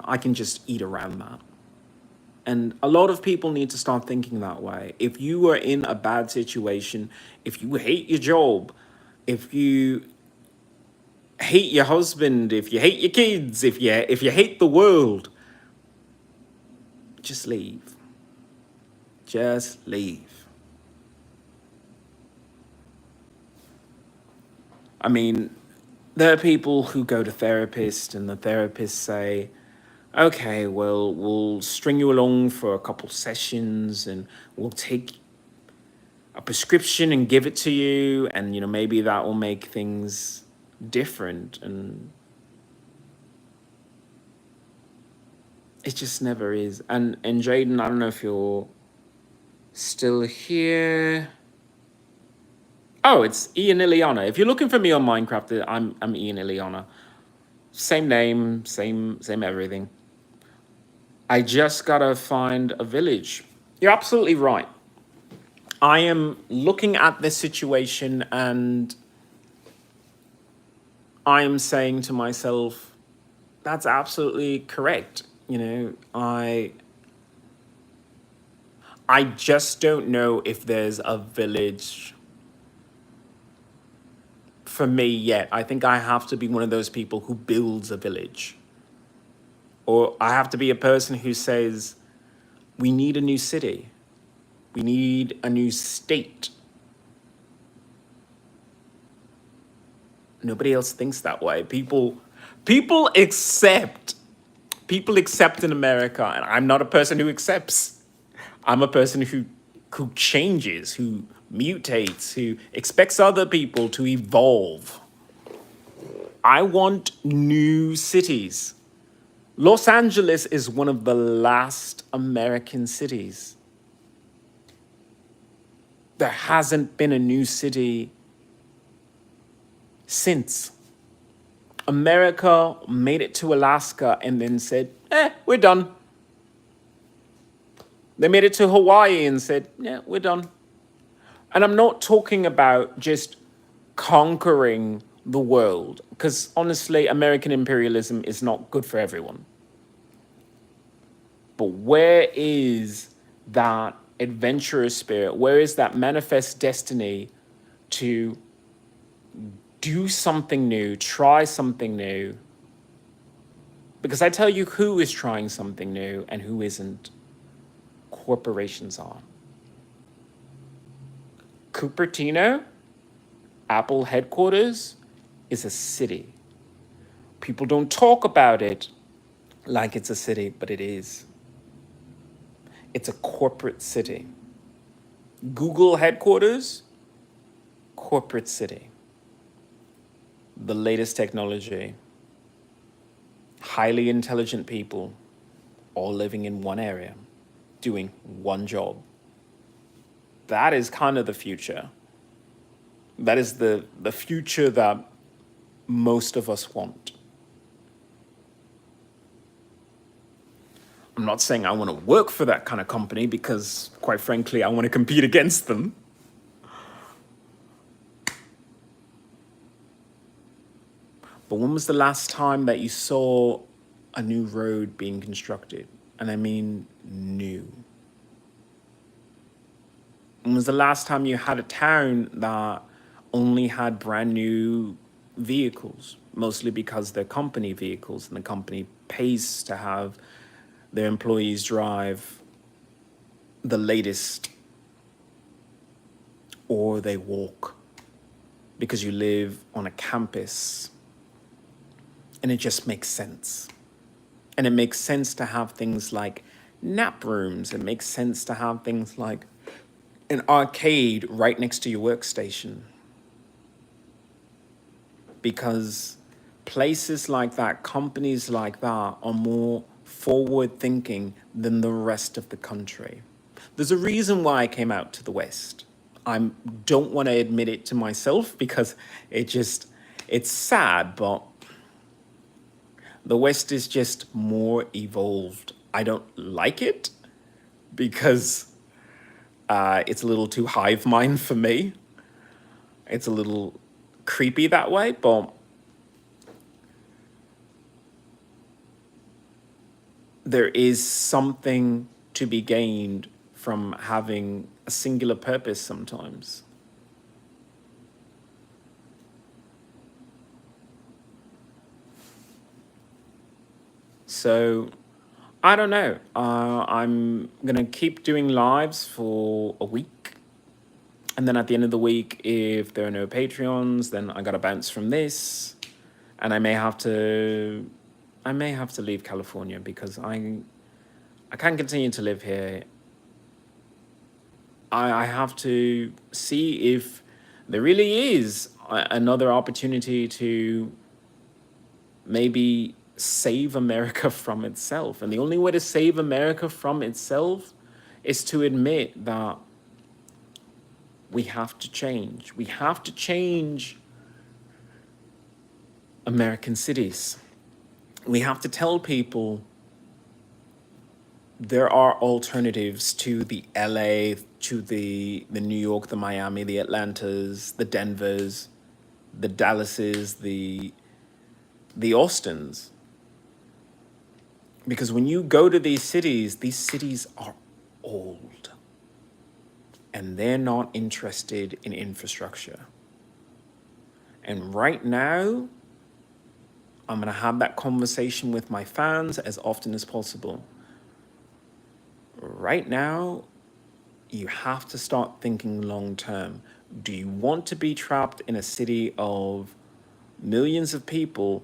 I can just eat around that. And a lot of people need to start thinking that way. If you are in a bad situation, if you hate your job, if you hate your husband, if you hate your kids, if you hate the world, just leave. Just leave. I mean, there are people who go to therapists and the therapists say, okay, well, we'll string you along for a couple sessions and we'll take a prescription and give it to you, and maybe that will make things different. And it just never is. And Jaden, I don't know if you're still here. Oh, it's Ian Iliana. If you're looking for me on Minecraft, I'm Ian Iliana. Same name, same everything. I just gotta find a village. You're absolutely right. I am looking at this situation and I am saying to myself, that's absolutely correct. I just don't know if there's a village for me yet. I think I have to be one of those people who builds a village. Or I have to be a person who says, we need a new city. We need a new state. Nobody else thinks that way. People accept in America, and I'm not a person who accepts. I'm a person who changes, who mutates, who expects other people to evolve. I want new cities. Los Angeles is one of the last American cities. There hasn't been a new city since. America made it to Alaska and then said, we're done. They made it to Hawaii and said, we're done. And I'm not talking about just conquering the world, because honestly, American imperialism is not good for everyone. But where is that adventurous spirit? Where is that manifest destiny to do something new, try something new? Because I tell you who is trying something new and who isn't. Corporations are. Cupertino, Apple headquarters, is a city. People don't talk about it like it's a city, but it is. It's a corporate city. Google headquarters, corporate city. The latest technology, highly intelligent people, all living in one area, doing one job. That is kind of the future. That is the future that most of us want. I'm not saying I want to work for that kind of company because, quite frankly, I want to compete against them. But when was the last time that you saw a new road being constructed? And I mean new. When was the last time you had a town that only had brand new vehicles? Mostly because they're company vehicles and the company pays to have their employees drive the latest, or they walk because you live on a campus and it just makes sense. And it makes sense to have things like nap rooms. It makes sense to have things like an arcade right next to your workstation. Because places like that, companies like that, are more forward thinking than the rest of the country. There's a reason why I came out to the West. I don't want to admit it to myself because it's sad, but the West is just more evolved. I don't like it because it's a little too hive mind for me. It's a little creepy that way, but there is something to be gained from having a singular purpose sometimes. So I don't know. I'm gonna keep doing lives for a week. And then at the end of the week, if there are no Patreons, then I gotta bounce from this. And I may have to leave California because I can't continue to live here. I have to see if there really is another opportunity to maybe save America from itself. And the only way to save America from itself is to admit that we have to change. We have to change American cities. We have to tell people there are alternatives to the LA, to the New York, the Miami, the Atlantas, the Denvers, the Dallases, the Austins. Because when you go to these cities are old and they're not interested in infrastructure. And right now, I'm going to have that conversation with my fans as often as possible. Right now, you have to start thinking long term. Do you want to be trapped in a city of millions of people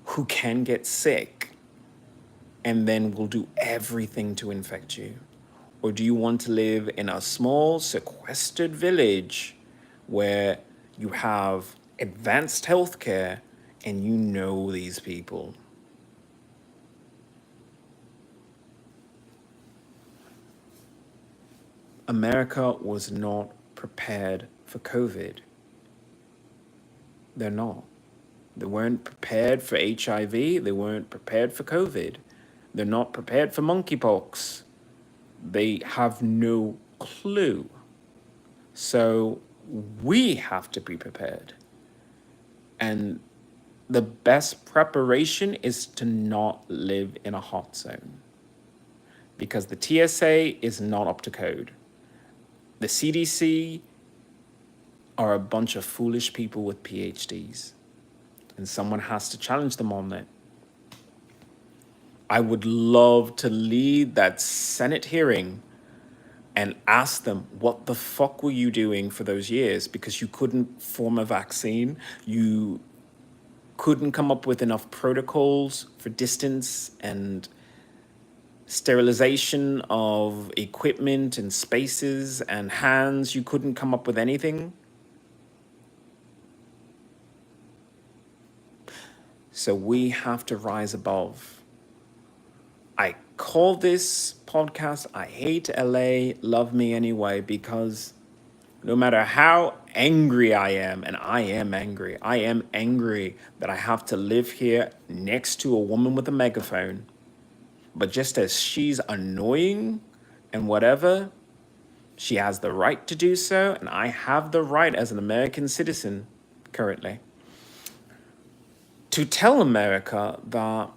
who can get sick and then will do everything to infect you? Or do you want to live in a small, sequestered village where you have advanced healthcare and you know these people? America was not prepared for COVID. They're not. They weren't prepared for HIV. They weren't prepared for COVID. They're not prepared for monkeypox. They have no clue. So we have to be prepared. And the best preparation is to not live in a hot zone because the TSA is not up to code. The CDC are a bunch of foolish people with PhDs, and someone has to challenge them on it. I would love to lead that Senate hearing and ask them, what the fuck were you doing for those years? Because you couldn't form a vaccine. You couldn't come up with enough protocols for distance and sterilization of equipment and spaces and hands. You couldn't come up with anything. So we have to rise above. I call this podcast I Hate LA, Love Me Anyway, because no matter how angry I am, and I am angry that I have to live here next to a woman with a megaphone. But just as she's annoying and whatever, she has the right to do so, and I have the right as an American citizen currently to tell America that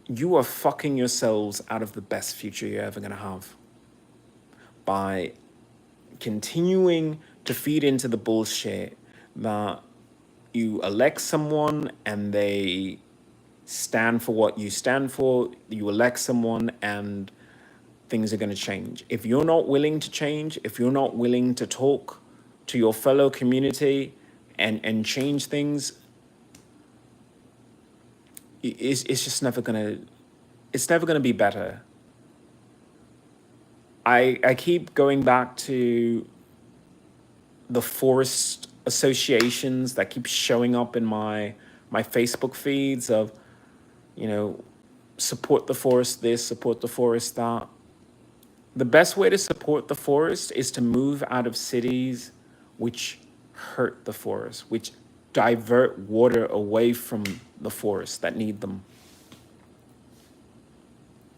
you are fucking yourselves out of the best future you're ever going to have by continuing to feed into the bullshit that you elect someone and they stand for what you stand for. You elect someone and things are going to change. If you're not willing to change, if you're not willing to talk to your fellow community and change things, it's just never gonna, it's never gonna be better. I keep going back to the forest associations that keep showing up in my Facebook feeds of, you know, support the forest this, support the forest that. The best way to support the forest is to move out of cities which hurt the forest, which divert water away from the forests that need them.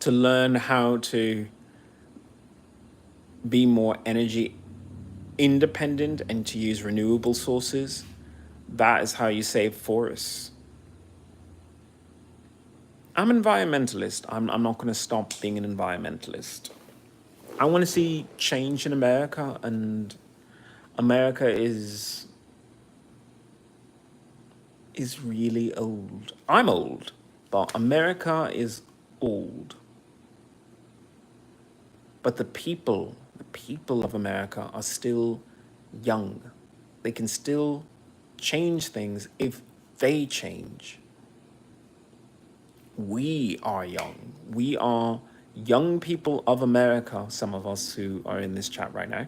To learn how to be more energy independent and to use renewable sources, that is how you save forests. I'm an environmentalist. I'm not going to stop being an environmentalist. I want to see change in America, and America is really old. I'm old, but America is old. But the people of America are still young. They can still change things if they change. We are young. We are young people of America, some of us who are in this chat right now.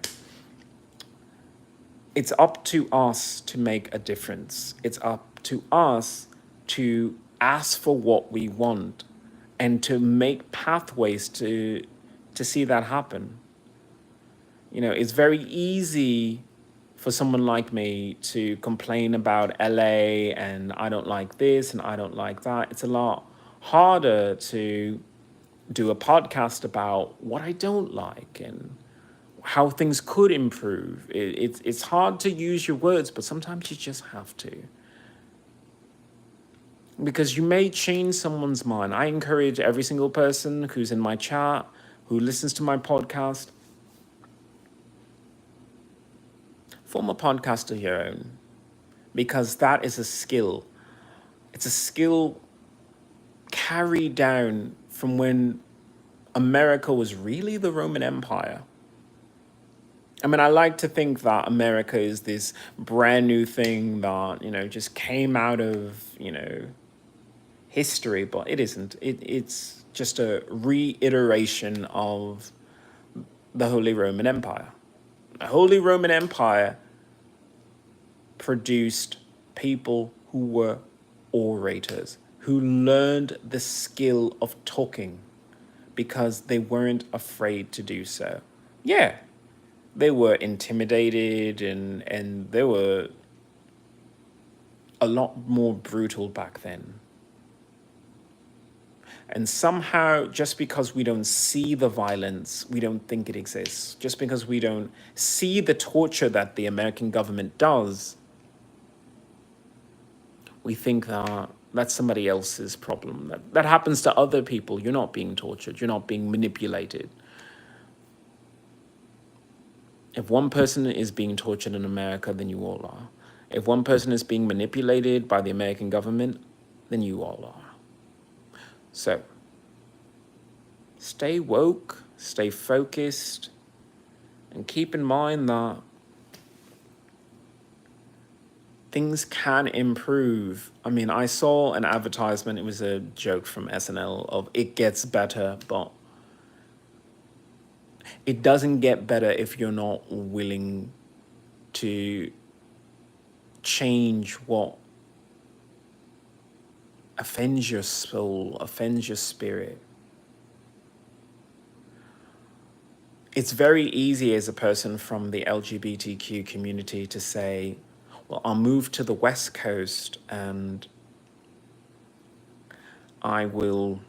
It's up to us to make a difference. It's up to us to ask for what we want and to make pathways to see that happen. You know, it's very easy for someone like me to complain about LA and I don't like this and I don't like that. It's a lot harder to do a podcast about what I don't like and how things could improve. It's hard to use your words, but sometimes you just have to. Because you may change someone's mind. I encourage every single person who's in my chat, who listens to my podcast, form a podcast of your own. Because that is a skill. It's a skill carried down from when America was really the Roman Empire. I mean, I like to think that America is this brand new thing that, you know, just came out of, you know, history, but it isn't. It's just a reiteration of the Holy Roman Empire. The Holy Roman Empire produced people who were orators, who learned the skill of talking because they weren't afraid to do so. Yeah, they were intimidated and they were a lot more brutal back then. And somehow, just because we don't see the violence, we don't think it exists. Just because we don't see the torture that the American government does, We think that that's somebody else's problem. That happens to other people. You're not being tortured. You're not being manipulated. If one person is being tortured in America, then you all are. If one person is being manipulated by the American government, then you all are. So, stay woke, stay focused, and keep in mind that things can improve. I mean, I saw an advertisement, it was a joke from SNL of it gets better, but it doesn't get better if you're not willing to change what offends your soul, offends your spirit. It's very easy as a person from the LGBTQ community to say, well, I'll move to the West Coast and I will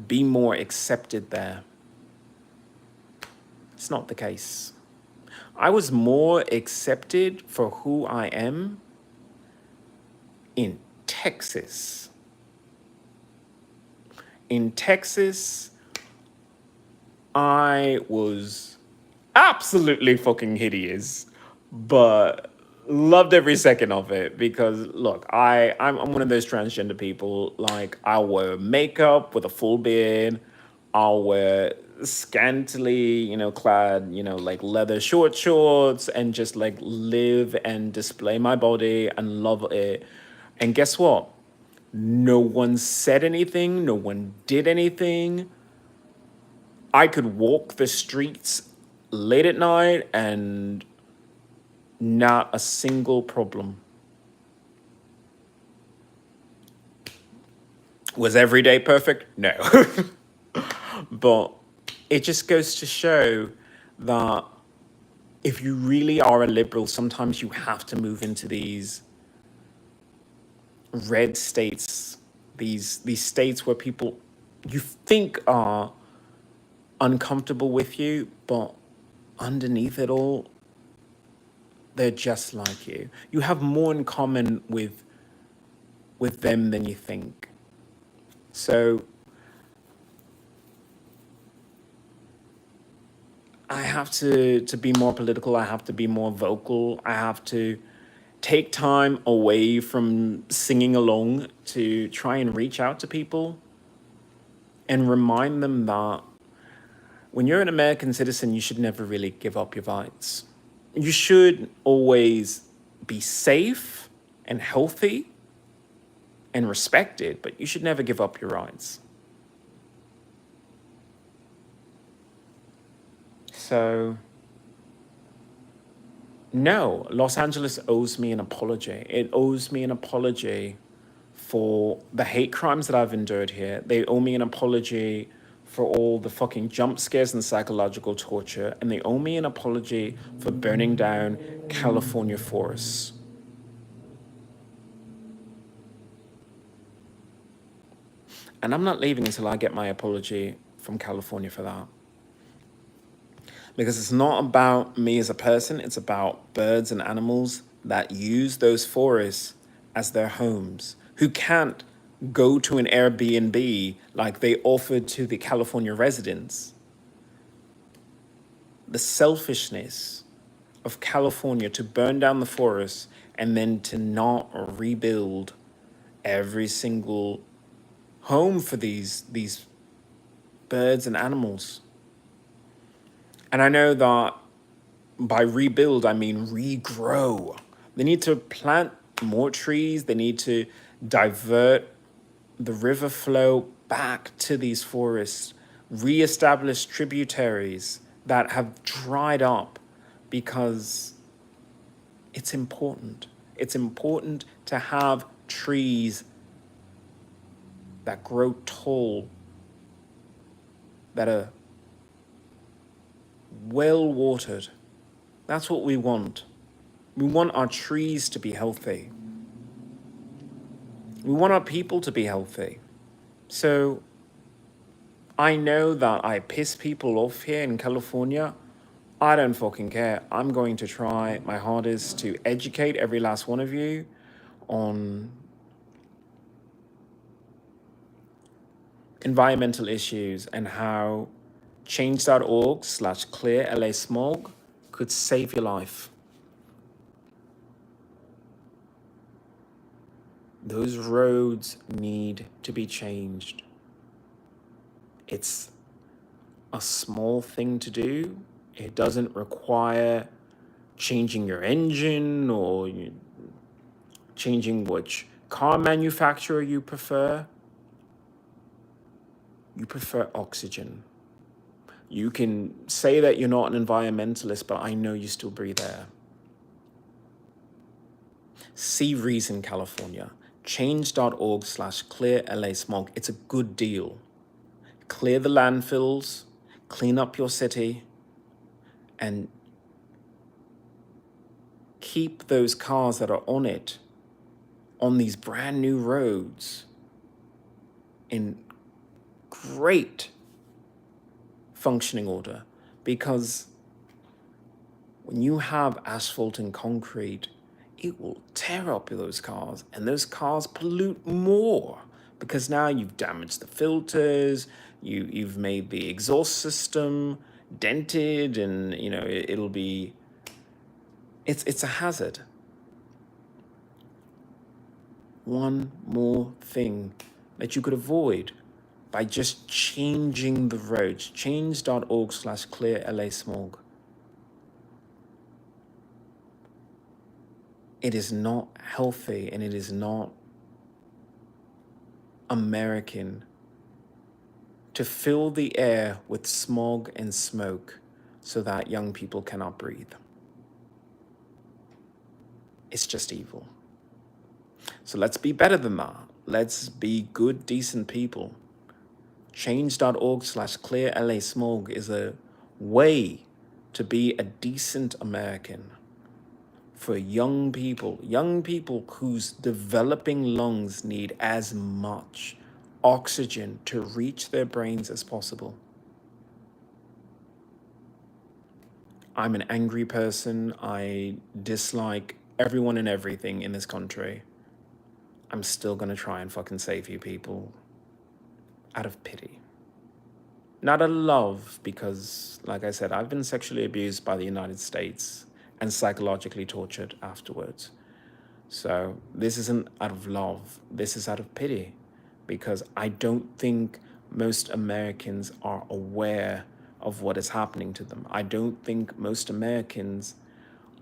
be more accepted there. It's not the case. I was more accepted for who I am in Texas. In Texas, I was absolutely fucking hideous, but loved every second of it because look, I'm one of those transgender people. Like, I'll wear makeup with a full beard, I'll wear scantily, clad, like leather short shorts and just like live and display my body and love it. And guess what? No one said anything, no one did anything. I could walk the streets late at night and not a single problem. Was every day perfect? No. But it just goes to show that if you really are a liberal, sometimes you have to move into these red states, these states where people you think are uncomfortable with you, but underneath it all, they're just like you. You have more in common with them than you think. So I have to be more political. I have to be more vocal. I have to take time away from singing along to try and reach out to people and remind them that when you're an American citizen, you should never really give up your rights. You should always be safe and healthy and respected, but you should never give up your rights. So, no, Los Angeles owes me an apology. It owes me an apology for the hate crimes that I've endured here. They owe me an apology for all the fucking jump scares and psychological torture. And they owe me an apology for burning down California forests. And I'm not leaving until I get my apology from California for that. Because it's not about me as a person, it's about birds and animals that use those forests as their homes, who can't go to an Airbnb like they offered to the California residents. The selfishness of California to burn down the forest and then to not rebuild every single home for these birds and animals. And I know that by rebuild, I mean regrow. They need to plant more trees. They need to divert the river flow back to these forests, reestablish tributaries that have dried up because it's important. It's important to have trees that grow tall, that are well watered. That's what we want. We want our trees to be healthy. We want our people to be healthy. So I know that I piss people off here in California. I don't fucking care. I'm going to try my hardest to educate every last one of you on environmental issues and how change.org/clear LA smog could save your life. Those roads need to be changed. It's a small thing to do. It doesn't require changing your engine or changing which car manufacturer you prefer. You prefer oxygen. You can say that you're not an environmentalist, but I know you still breathe air. Sea Reason, California. Change.org/clear LA smog. It's a good deal. Clear the landfills, clean up your city, and keep those cars that are on it on these brand new roads in great functioning order. Because when you have asphalt and concrete, it will tear up those cars, and those cars pollute more because now you've damaged the filters, you've made the exhaust system dented, and it'll be it's a hazard. One more thing that you could avoid by just changing the roads. Change.org/clear LA smog. It is not healthy and it is not American to fill the air with smog and smoke so that young people cannot breathe. It's just evil. So let's be better than that. Let's be good, decent people. Change.org/clear LA smog is a way to be a decent American for young people whose developing lungs need as much oxygen to reach their brains as possible. I'm an angry person. I dislike everyone and everything in this country. I'm still gonna try and fucking save you people out of pity. Not out of love, because, like I said, I've been sexually abused by the United States and psychologically tortured afterwards. So this isn't out of love. This is out of pity, because I don't think most Americans are aware of what is happening to them. I don't think most Americans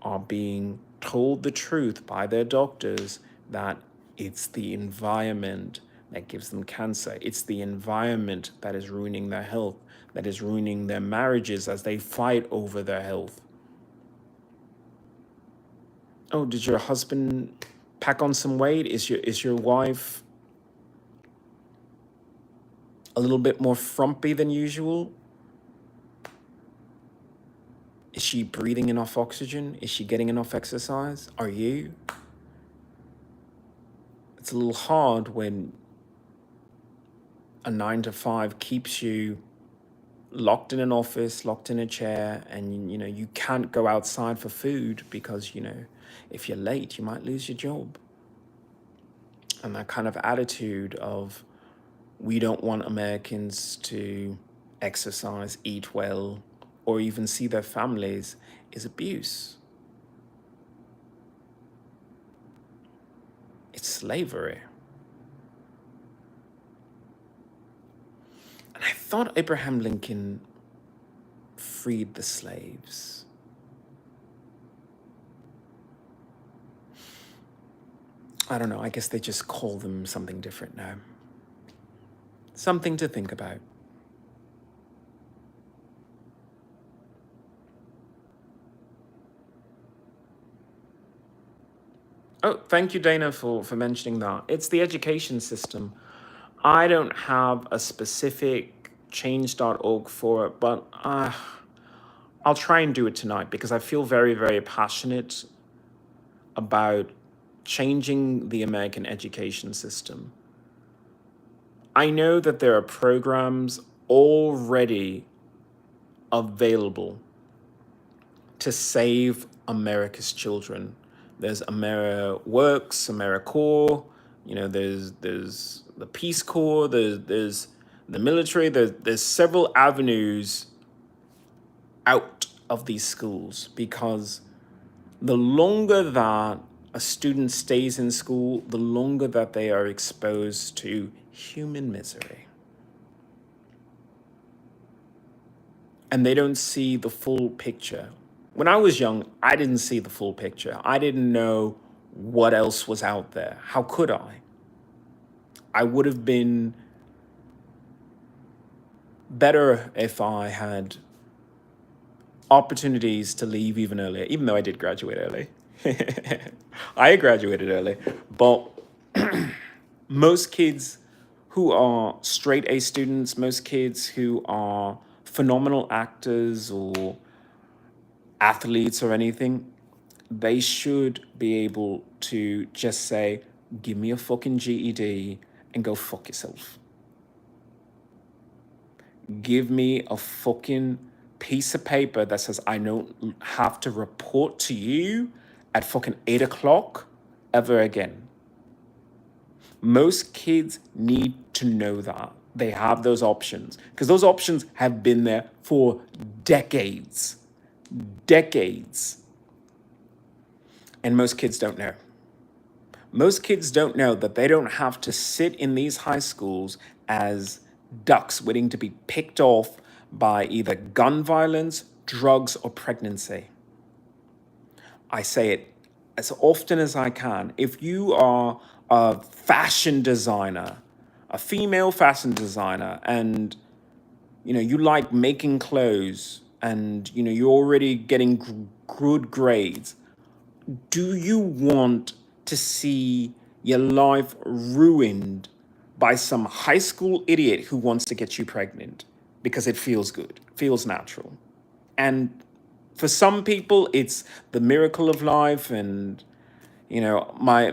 are being told the truth by their doctors that it's the environment that gives them cancer. It's the environment that is ruining their health, that is ruining their marriages as they fight over their health. Oh, did your husband pack on some weight? Is your wife a little bit more frumpy than usual? Is she breathing enough oxygen? Is she getting enough exercise? Are you? It's a little hard when a 9 to 5 keeps you locked in an office, locked in a chair, and you can't go outside for food because if you're late, you might lose your job. And that kind of attitude of, we don't want Americans to exercise, eat well, or even see their families, is abuse. It's slavery. And I thought Abraham Lincoln freed the slaves. I don't know, I guess they just call them something different now. Something to think about. Oh, thank you, Dana, for mentioning that. It's the education system. I don't have a specific change.org for it, but I'll try and do it tonight because I feel very, very passionate about changing the American education system. I know that there are programs already available to save America's children, There's AmeriWorks, AmeriCorps. There's the Peace Corps. There's the military. There's several avenues out of these schools, because the longer that a student stays in school, the longer that they are exposed to human misery. And they don't see the full picture. When I was young, I didn't see the full picture. I didn't know what else was out there. How could I? I would have been better if I had opportunities to leave even earlier, even though I did graduate early. I graduated early, but most kids who are straight A students, most kids who are phenomenal actors or athletes or anything, they should be able to just say, give me a fucking GED and go fuck yourself. Give me a fucking piece of paper that says I don't have to report to you at fucking 8 o'clock ever again. Most kids need to know that they have those options, because those options have been there for decades. Decades. And most kids don't know. Most kids don't know that they don't have to sit in these high schools as ducks waiting to be picked off by either gun violence, drugs, or pregnancy. I say it as often as I can. If you are a fashion designer, a female fashion designer, and you like making clothes, and you're already getting good grades, do you want to see your life ruined by some high school idiot who wants to get you pregnant because it feels good, feels natural? And for some people, it's the miracle of life, and my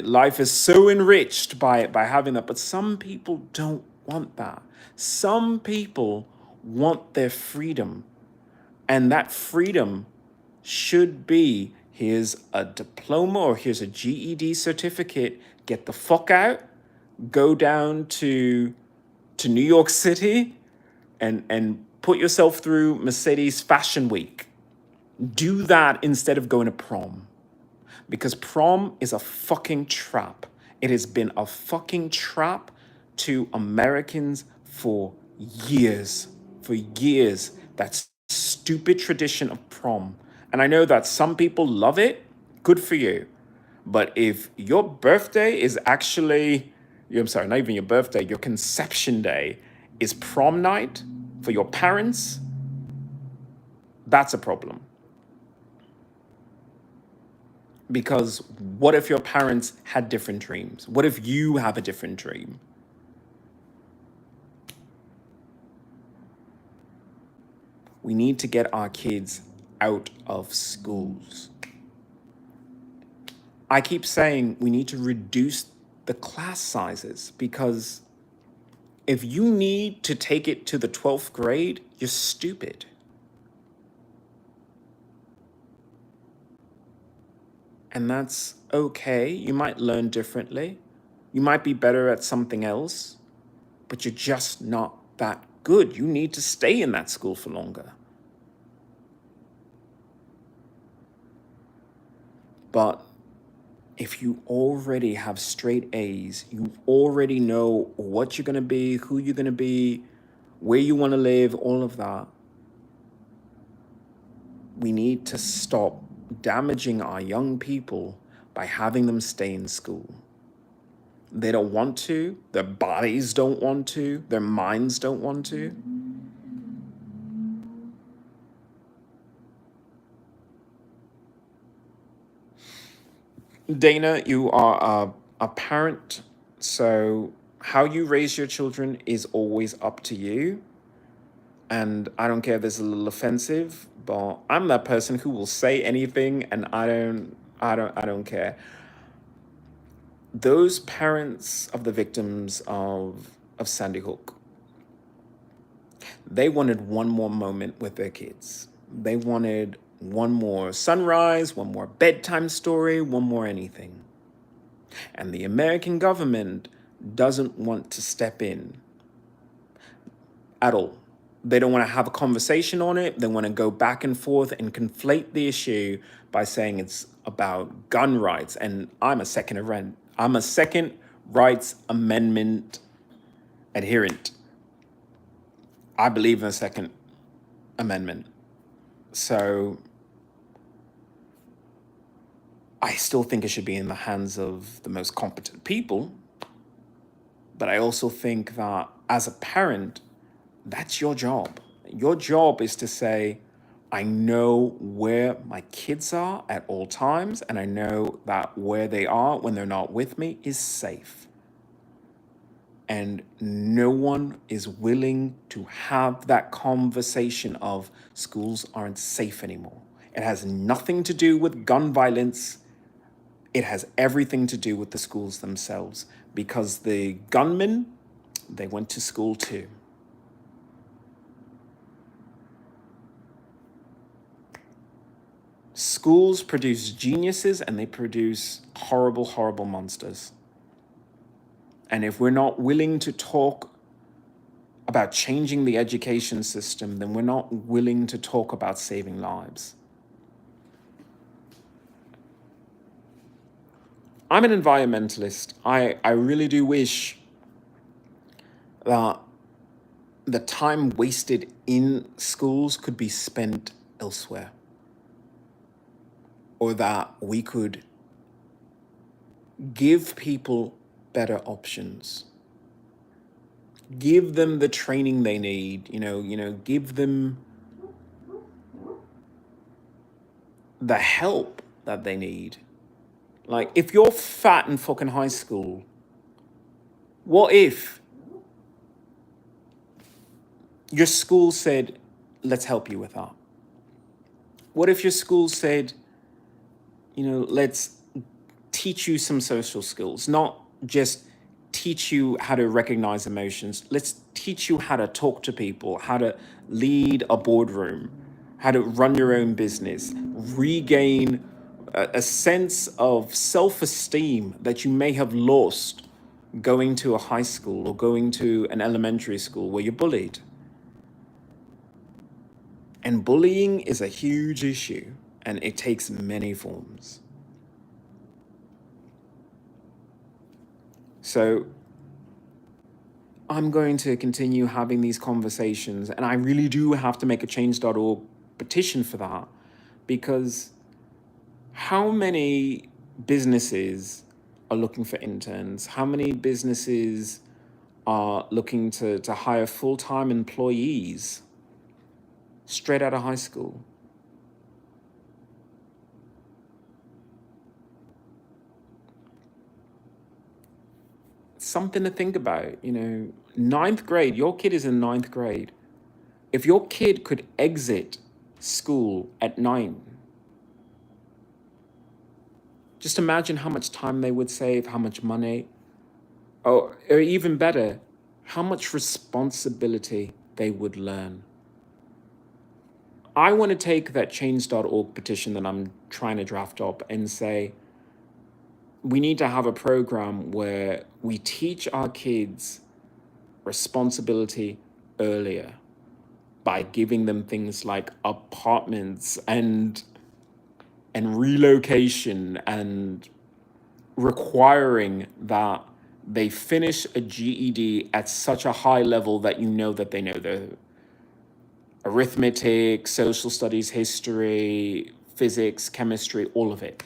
life is so enriched by having that. But some people don't want that. Some people want their freedom, and that freedom should be, here's a diploma or here's a GED certificate, get the fuck out, go down to New York City and put yourself through Mercedes Fashion Week. Do that instead of going to prom. Because prom is a fucking trap. It has been a fucking trap to Americans for years. For years. That stupid tradition of prom. And I know that some people love it. Good for you. But if your birthday is actually, I'm sorry, not even your birthday, your conception day is prom night for your parents, that's a problem. Because what if your parents had different dreams? What if you have a different dream? We need to get our kids out of schools. I keep saying we need to reduce the class sizes, because if you need to take it to the 12th grade, you're stupid. And that's okay. You might learn differently. You might be better at something else, but you're just not that good. You need to stay in that school for longer. But if you already have straight A's, you already know what you're going to be, who you're going to be, where you want to live, all of that. We need to stop damaging our young people by having them stay in school. They don't want to, their bodies don't want to, their minds don't want to. Dana, you are a parent, so how you raise your children is always up to you. And I don't care if it's a little offensive, but I'm that person who will say anything, and I don't care. Those parents of the victims of Sandy Hook, they wanted one more moment with their kids. They wanted One more sunrise, one more bedtime story, one more anything. And the American government doesn't want to step in at all. They don't want to have a conversation on it. They want to go back and forth and conflate the issue by saying it's about gun rights. And I'm a second rights amendment adherent. I believe in the Second Amendment. So I still think it should be in the hands of the most competent people. But I also think that as a parent, that's your job. Your job is to say, I know where my kids are at all times, and I know that where they are when they're not with me is safe. And no one is willing to have that conversation of schools aren't safe anymore. It has nothing to do with gun violence. It has everything to do with the schools themselves, because the gunmen, they went to school too. Schools produce geniuses and they produce horrible, horrible monsters. And if we're not willing to talk about changing the education system, then we're not willing to talk about saving lives. I'm an environmentalist. I really do wish that the time wasted in schools could be spent elsewhere, or that we could give people better options, give them the training they need, give them the help that they need. Like, if you're fat in fucking high school, what if your school said, let's help you with that? What if your school said, let's teach you some social skills, not just teach you how to recognize emotions. Let's teach you how to talk to people, how to lead a boardroom, how to run your own business, regain a sense of self-esteem that you may have lost going to a high school or going to an elementary school where you're bullied. And bullying is a huge issue, and it takes many forms. So I'm going to continue having these conversations, and I really do have to make a change.org petition for that, because how many businesses are looking for interns? How many businesses are looking to hire full-time employees straight out of high school? Something to think about. Ninth grade, your kid is in ninth grade. If your kid could exit school at 9, just imagine how much time they would save, how much money, or even better, how much responsibility they would learn. I want to take that change.org petition that I'm trying to draft up and say, we need to have a program where we teach our kids responsibility earlier by giving them things like apartments and relocation, and requiring that they finish a GED at such a high level that that they know their arithmetic, social studies, history, physics, chemistry, all of it.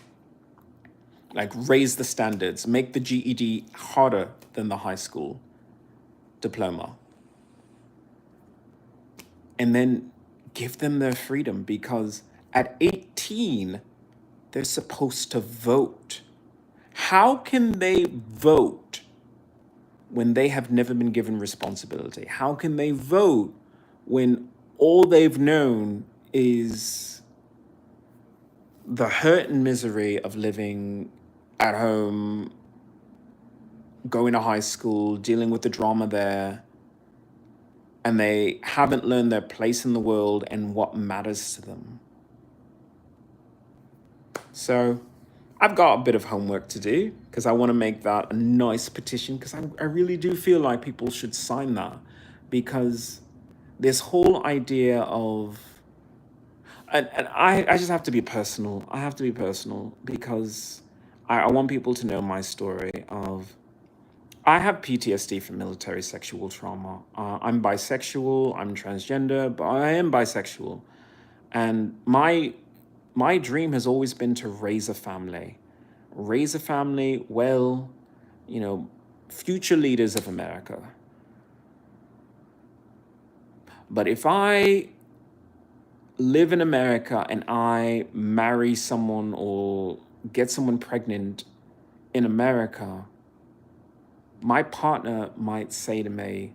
Like, raise the standards, make the GED harder than the high school diploma. And then give them their freedom, because at 18, they're supposed to vote. How can they vote when they have never been given responsibility? How can they vote when all they've known is the hurt and misery of living at home, going to high school, dealing with the drama there, and they haven't learned their place in the world and what matters to them? So I've got a bit of homework to do because I want to make that a nice petition because I really do feel like people should sign that because this whole idea of and I just have to be personal. I have to be personal because I want people to know my story of I have PTSD from military sexual trauma. I'm bisexual, I'm transgender, but I am bisexual. And my dream has always been to raise a family. Raise a family, well, you know, future leaders of America. But if I live in America and I marry someone or get someone pregnant in America, my partner might say to me,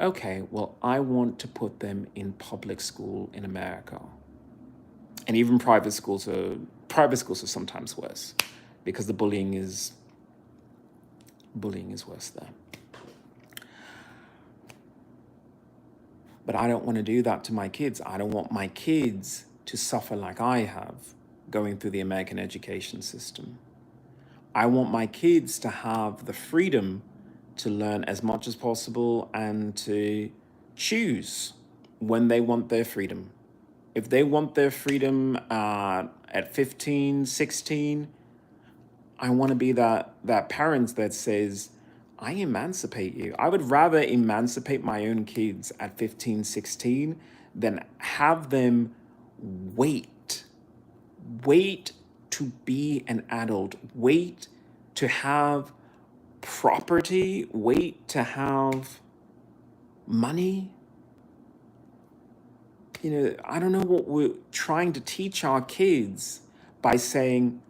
okay, well, I want to put them in public school in America. And even private schools are sometimes worse because the bullying is worse there. But I don't want to do that to my kids. I don't want my kids to suffer like I have going through the American education system. I want my kids to have the freedom to learn as much as possible and to choose when they want their freedom. If they want their freedom at 15, 16, I want to be that parent that says, I emancipate you. I would rather emancipate my own kids at 15, 16 than have them wait. Wait to be an adult. Wait to have property. Wait to have money. You know, I don't know what we're trying to teach our kids by saying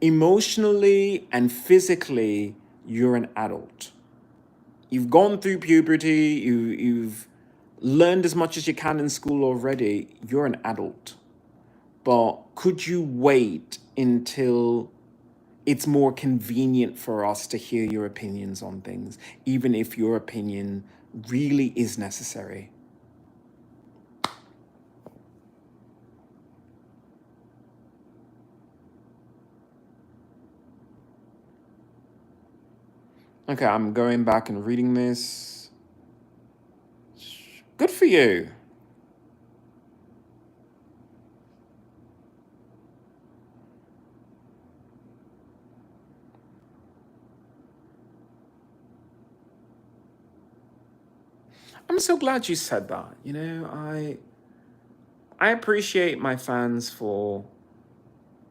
emotionally and physically, you're an adult. You've gone through puberty, you've learned as much as you can in school already, you're an adult. But could you wait until it's more convenient for us to hear your opinions on things, even if your opinion really is necessary? Okay, I'm going back and reading this. Good for you. I'm so glad you said that. You know, I appreciate my fans for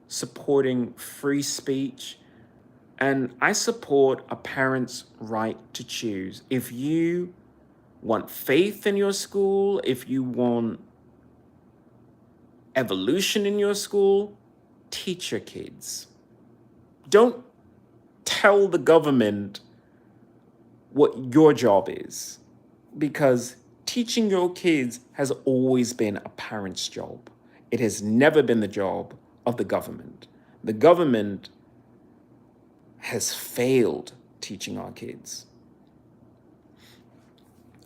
supporting free speech, and I support a parent's right to choose. If you want faith in your school, if you want evolution in your school, teach your kids. Don't tell the government what your job is, because teaching your kids has always been a parent's job. It has never been the job of the government. The government has failed teaching our kids.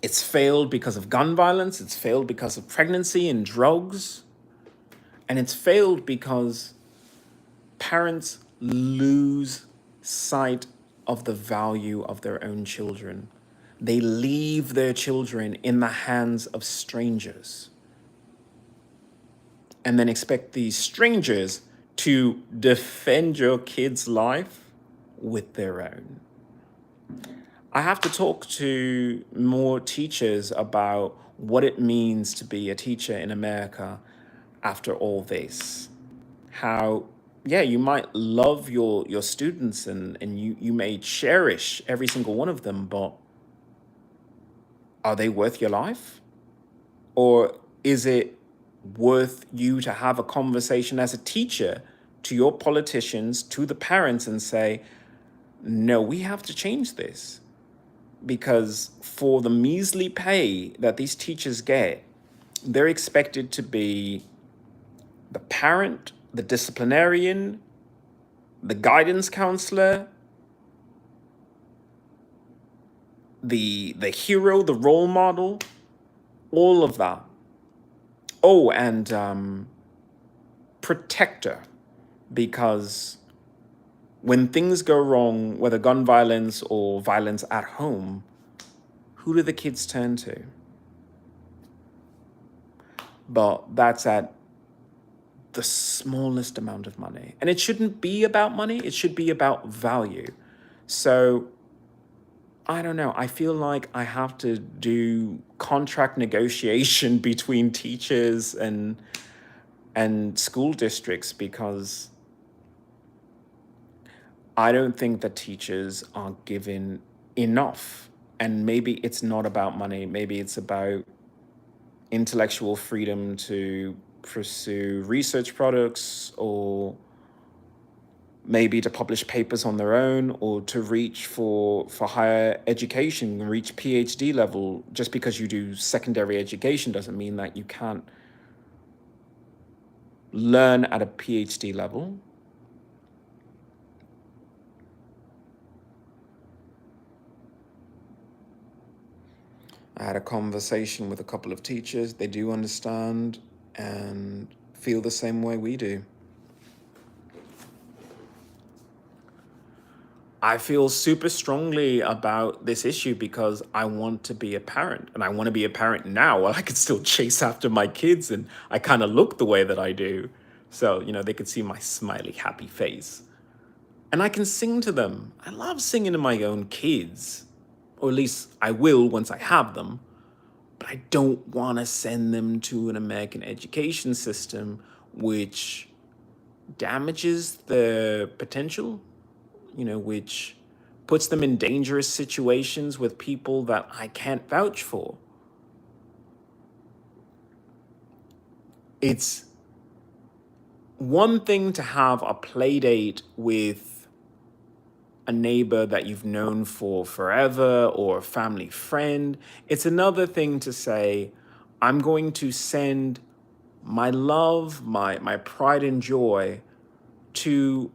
It's failed because of gun violence, it's failed because of pregnancy and drugs, and it's failed because parents lose sight of the value of their own children. They leave their children in the hands of strangers and then expect these strangers to defend your kid's life with their own. I have to talk to more teachers about what it means to be a teacher in America after all this. How, yeah, you might love your students and you may cherish every single one of them, but are they worth your life? Or is it worth you to have a conversation as a teacher to your politicians, to the parents, and say, no, we have to change this? Because for the measly pay that these teachers get, they're expected to be the parent, the disciplinarian, the guidance counselor, the hero, the role model, all of that. Oh, and protector. because when things go wrong, whether gun violence or violence at home, who do the kids turn to? But that's at the smallest amount of money. And it shouldn't be about money, it should be about value. So I don't know. I feel like I have to do contract negotiation between teachers and school districts because I don't think that teachers are given enough. And maybe it's not about money. Maybe it's about intellectual freedom to pursue research products, or maybe to publish papers on their own, or to reach for higher education, reach PhD level. Just because you do secondary education doesn't mean that you can't learn at a PhD level. I had a conversation with a couple of teachers. They do understand and feel the same way we do. I feel super strongly about this issue because I want to be a parent, and I want to be a parent now while I can still chase after my kids and I kind of look the way that I do. So, they could see my smiley, happy face. And I can sing to them. I love singing to my own kids, or at least I will once I have them. But I don't want to send them to an American education system which damages their potential, which puts them in dangerous situations with people that I can't vouch for. It's one thing to have a play date with a neighbor that you've known for forever or a family friend. It's another thing to say, I'm going to send my love, my pride and joy to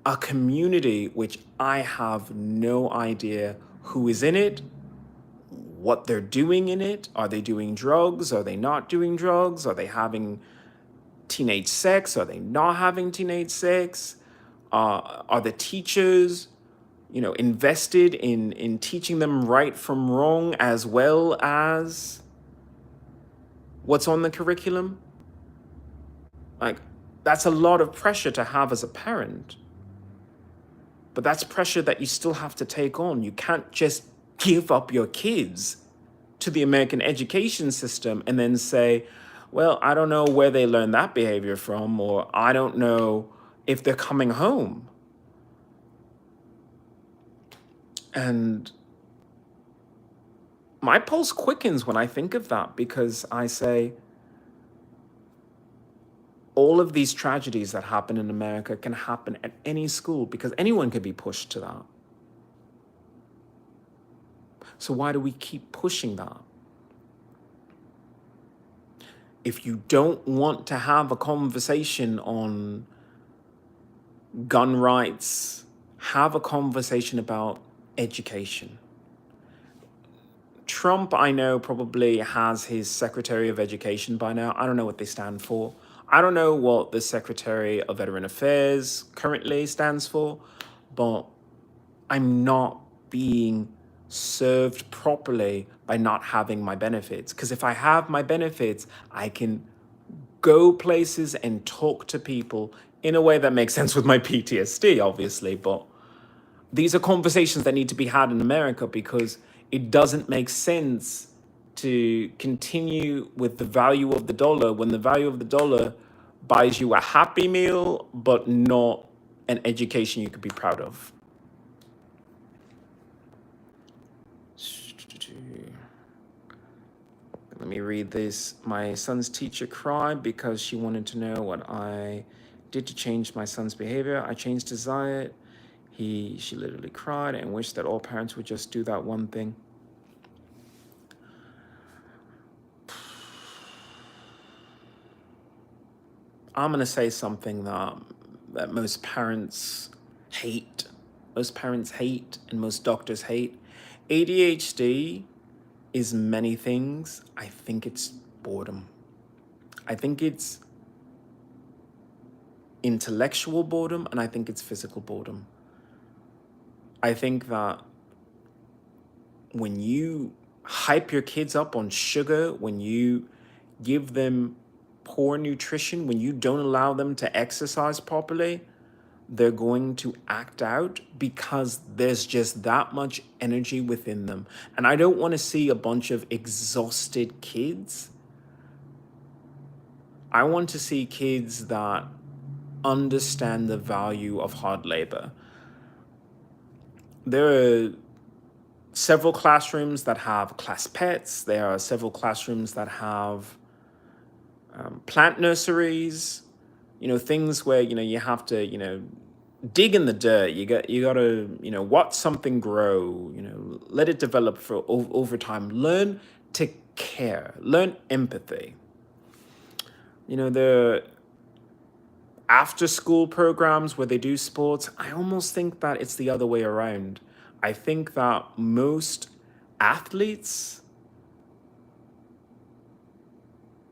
a community which I have no idea who is in it, what they're doing in it. Are they doing drugs? Are they not doing drugs? Are they having teenage sex? Are they not having teenage sex? Are the teachers, invested in teaching them right from wrong as well as what's on the curriculum? Like, that's a lot of pressure to have as a parent. But that's pressure that you still have to take on. You can't just give up your kids to the American education system and then say, well, I don't know where they learned that behavior from, or I don't know if they're coming home. And my pulse quickens when I think of that, because I say, all of these tragedies that happen in America can happen at any school because anyone could be pushed to that. So why do we keep pushing that? If you don't want to have a conversation on gun rights, have a conversation about education. Trump, I know, probably has his Secretary of Education by now. I don't know what they stand for. I don't know what the Secretary of Veteran Affairs currently stands for, but I'm not being served properly by not having my benefits. Because if I have my benefits, I can go places and talk to people in a way that makes sense with my PTSD, obviously. But these are conversations that need to be had in America, because it doesn't make sense to continue with the value of the dollar when the value of the dollar buys you a Happy Meal, but not an education you could be proud of. Let me read this. My son's teacher cried because she wanted to know what I did to change my son's behavior. I changed his diet. She literally cried and wished that all parents would just do that one thing. I'm gonna say something that most parents hate. Most parents hate and most doctors hate. ADHD is many things. I think it's boredom. I think it's intellectual boredom and I think it's physical boredom. I think that when you hype your kids up on sugar, when you give them poor nutrition, when you don't allow them to exercise properly, they're going to act out because there's just that much energy within them. And I don't want to see a bunch of exhausted kids. I want to see kids that understand the value of hard labor. There are several classrooms that have class pets. There are several classrooms that have plant nurseries, things where, you have to, dig in the dirt. You got to, watch something grow, let it develop for over time. Learn to care, learn empathy. The after school programs where they do sports, I almost think that it's the other way around. I think that most athletes,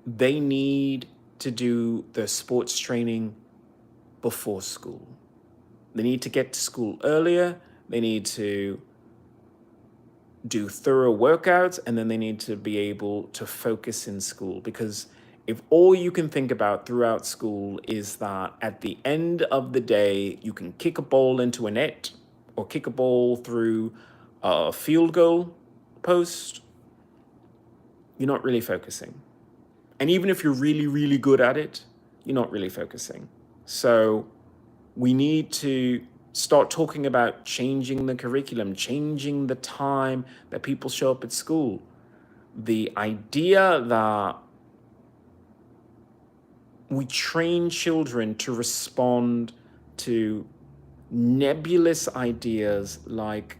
they need to do their sports training before school. They need to get to school earlier. They need to do thorough workouts, and then they need to be able to focus in school. Because if all you can think about throughout school is that at the end of the day, you can kick a ball into a net or kick a ball through a field goal post, you're not really focusing. And even if you're really, really good at it, you're not really focusing. So we need to start talking about changing the curriculum, changing the time that people show up at school. The idea that we train children to respond to nebulous ideas like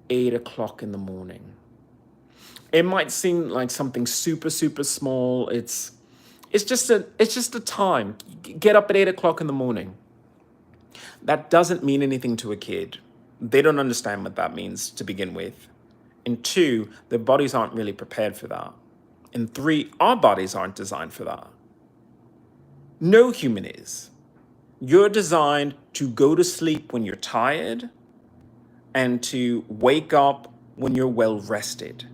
8 o'clock in the morning. It might seem like something super, super small. It's just a time. Get up at 8 o'clock in the morning. That doesn't mean anything to a kid. They don't understand what that means to begin with. And two, their bodies aren't really prepared for that. And three, our bodies aren't designed for that. No human is. You're designed to go to sleep when you're tired and to wake up when you're well rested.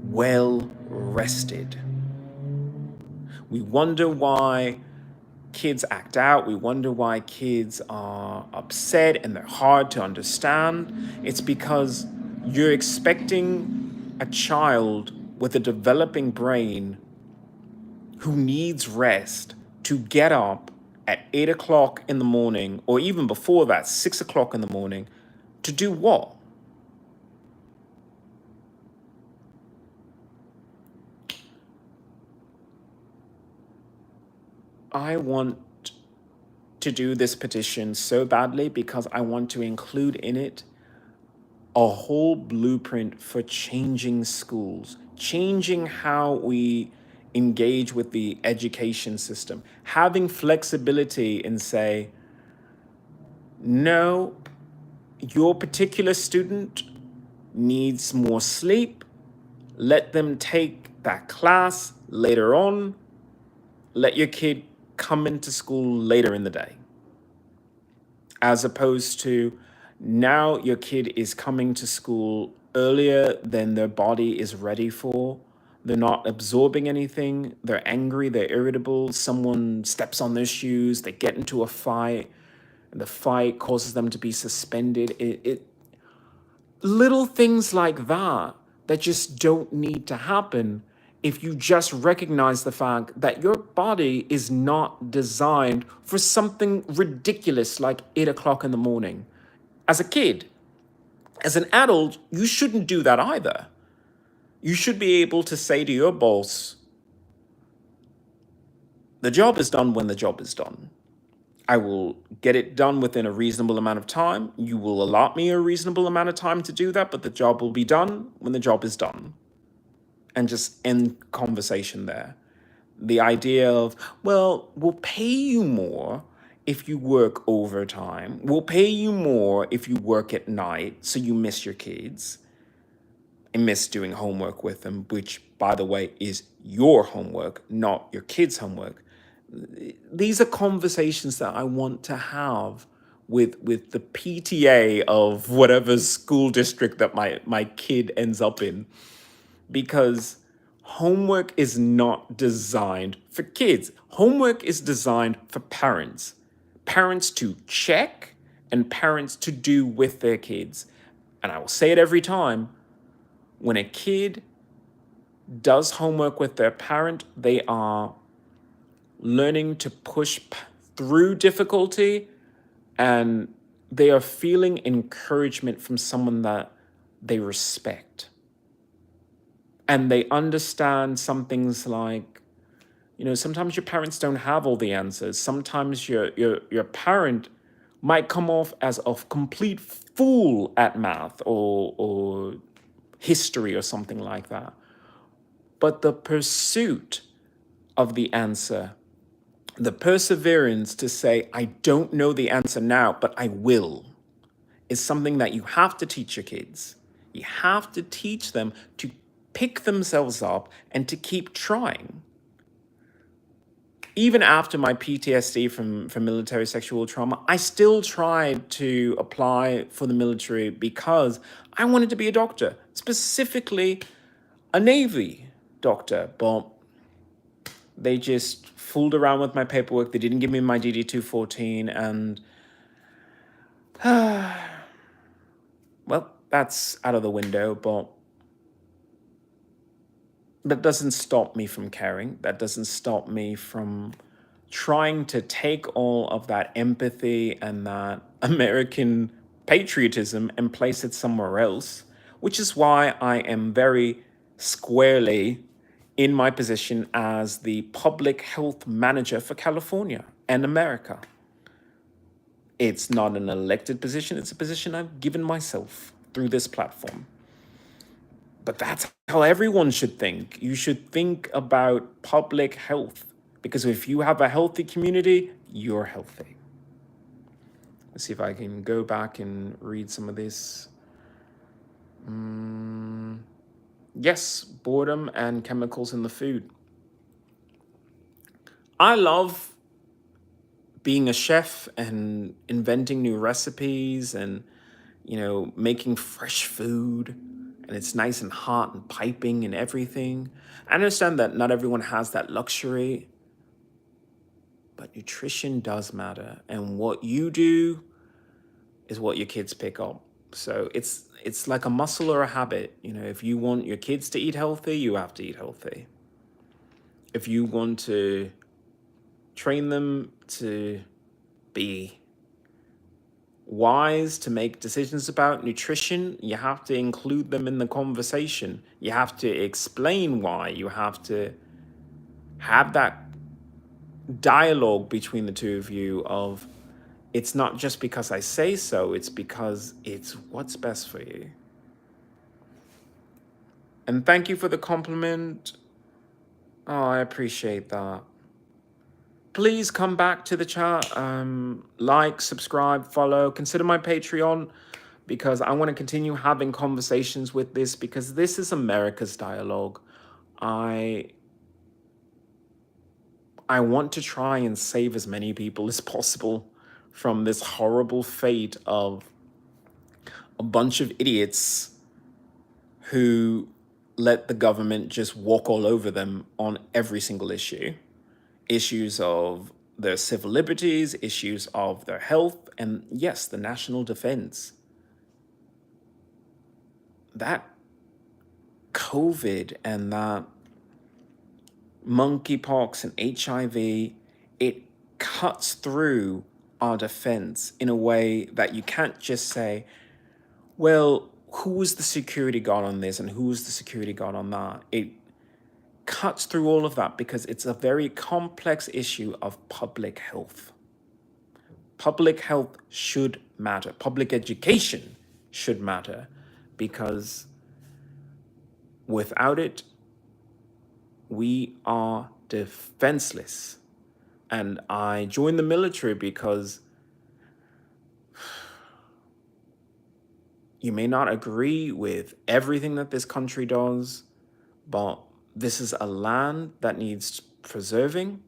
Well rested. We wonder why kids act out. We wonder why kids are upset and they're hard to understand. It's because you're expecting a child with a developing brain who needs rest to get up at 8 o'clock in the morning, or even before that, 6 o'clock in the morning, to do what? I want to do this petition so badly because I want to include in it a whole blueprint for changing schools, changing how we engage with the education system, having flexibility and say, no, your particular student needs more sleep. Let them take that class later on. Let your kid come into school later in the day. As opposed to now your kid is coming to school earlier than their body is ready for. They're not absorbing anything. They're angry. They're irritable. Someone steps on their shoes. They get into a fight. And the fight causes them to be suspended. Little things like that just don't need to happen if you just recognize the fact that your body is not designed for something ridiculous like 8 o'clock in the morning. As a kid, as an adult, you shouldn't do that either. You should be able to say to your boss, the job is done when the job is done. I will get it done within a reasonable amount of time. You will allot me a reasonable amount of time to do that, but the job will be done when the job is done. And just end conversation there. The idea of, well, we'll pay you more if you work overtime. We'll pay you more if you work at night, so you miss your kids and miss doing homework with them, which, by the way, is your homework, not your kids' homework. These are conversations that I want to have with the PTA of whatever school district that my kid ends up in, because homework is not designed for kids. Homework is designed for parents. Parents to check and parents to do with their kids. And I will say it every time, when a kid does homework with their parent, they are learning to push through difficulty, and they are feeling encouragement from someone that they respect. And they understand some things like, sometimes your parents don't have all the answers. Sometimes your parent might come off as a complete fool at math or history or something like that. But the pursuit of the answer, the perseverance to say, I don't know the answer now, but I will, is something that you have to teach your kids. You have to teach them to pick themselves up and to keep trying. Even after my PTSD from military sexual trauma, I still tried to apply for the military because I wanted to be a doctor, specifically a Navy doctor. But they just fooled around with my paperwork. They didn't give me my DD 214, and well, that's out of the window. But that doesn't stop me from caring. That doesn't stop me from trying to take all of that empathy and that American patriotism and place it somewhere else, which is why I am very squarely in my position as the public health manager for California and America. It's not an elected position, it's a position I've given myself through this platform. But that's how everyone should think. You should think about public health, because if you have a healthy community, you're healthy. Let's see if I can go back and read some of this. Yes, boredom and chemicals in the food. I love being a chef and inventing new recipes and, making fresh food, and it's nice and hot and piping and everything. I understand that not everyone has that luxury, but nutrition does matter. And what you do is what your kids pick up. So it's like a muscle or a habit. If you want your kids to eat healthy, you have to eat healthy. If you want to train them to be wise, to make decisions about nutrition, you have to include them in the conversation. You have to explain why. You have to have that dialogue between the two of you of, it's not just because I say so, it's because it's what's best for you. And thank you for the compliment. Oh, I appreciate that. Please come back to the chat, like, subscribe, follow, consider my Patreon, because I want to continue having conversations with this, because this is America's dialogue. I want to try and save as many people as possible from this horrible fate of a bunch of idiots who let the government just walk all over them on every single issue. Issues of their civil liberties, issues of their health, and yes, the national defense. That COVID and that monkeypox and HIV, it cuts through our defense in a way that you can't just say, well, who's the security guard on this and who's the security guard on that? It cuts through all of that because it's a very complex issue of public health. Public health should matter. Public education should matter, because without it, we are defenseless. And I joined the military because you may not agree with everything that this country does, but this is a land that needs preserving.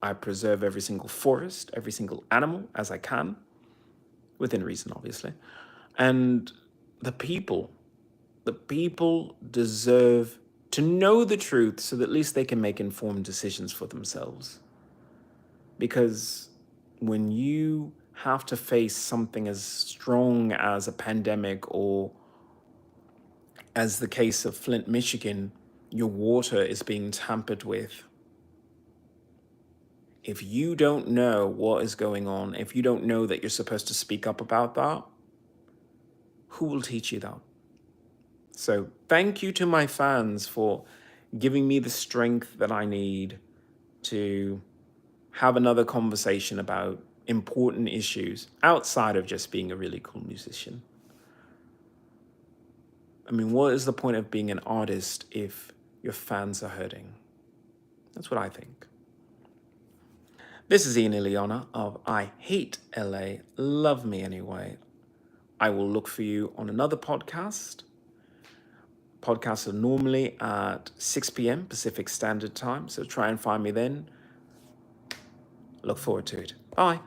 I preserve every single forest, every single animal as I can, within reason, obviously. And the people, the people deserve to know the truth so that at least they can make informed decisions for themselves. Because when you have to face something as strong as a pandemic, or as the case of Flint, Michigan, your water is being tampered with. If you don't know what is going on, if you don't know that you're supposed to speak up about that, who will teach you that? So thank you to my fans for giving me the strength that I need to have another conversation about important issues outside of just being a really cool musician. I mean, what is the point of being an artist if your fans are hurting? That's what I think. This is Ian Iliana of I Hate LA, Love Me Anyway. I will look for you on another podcast. Podcasts are normally at 6 p.m. Pacific Standard Time, so try and find me then. Look forward to it. Bye.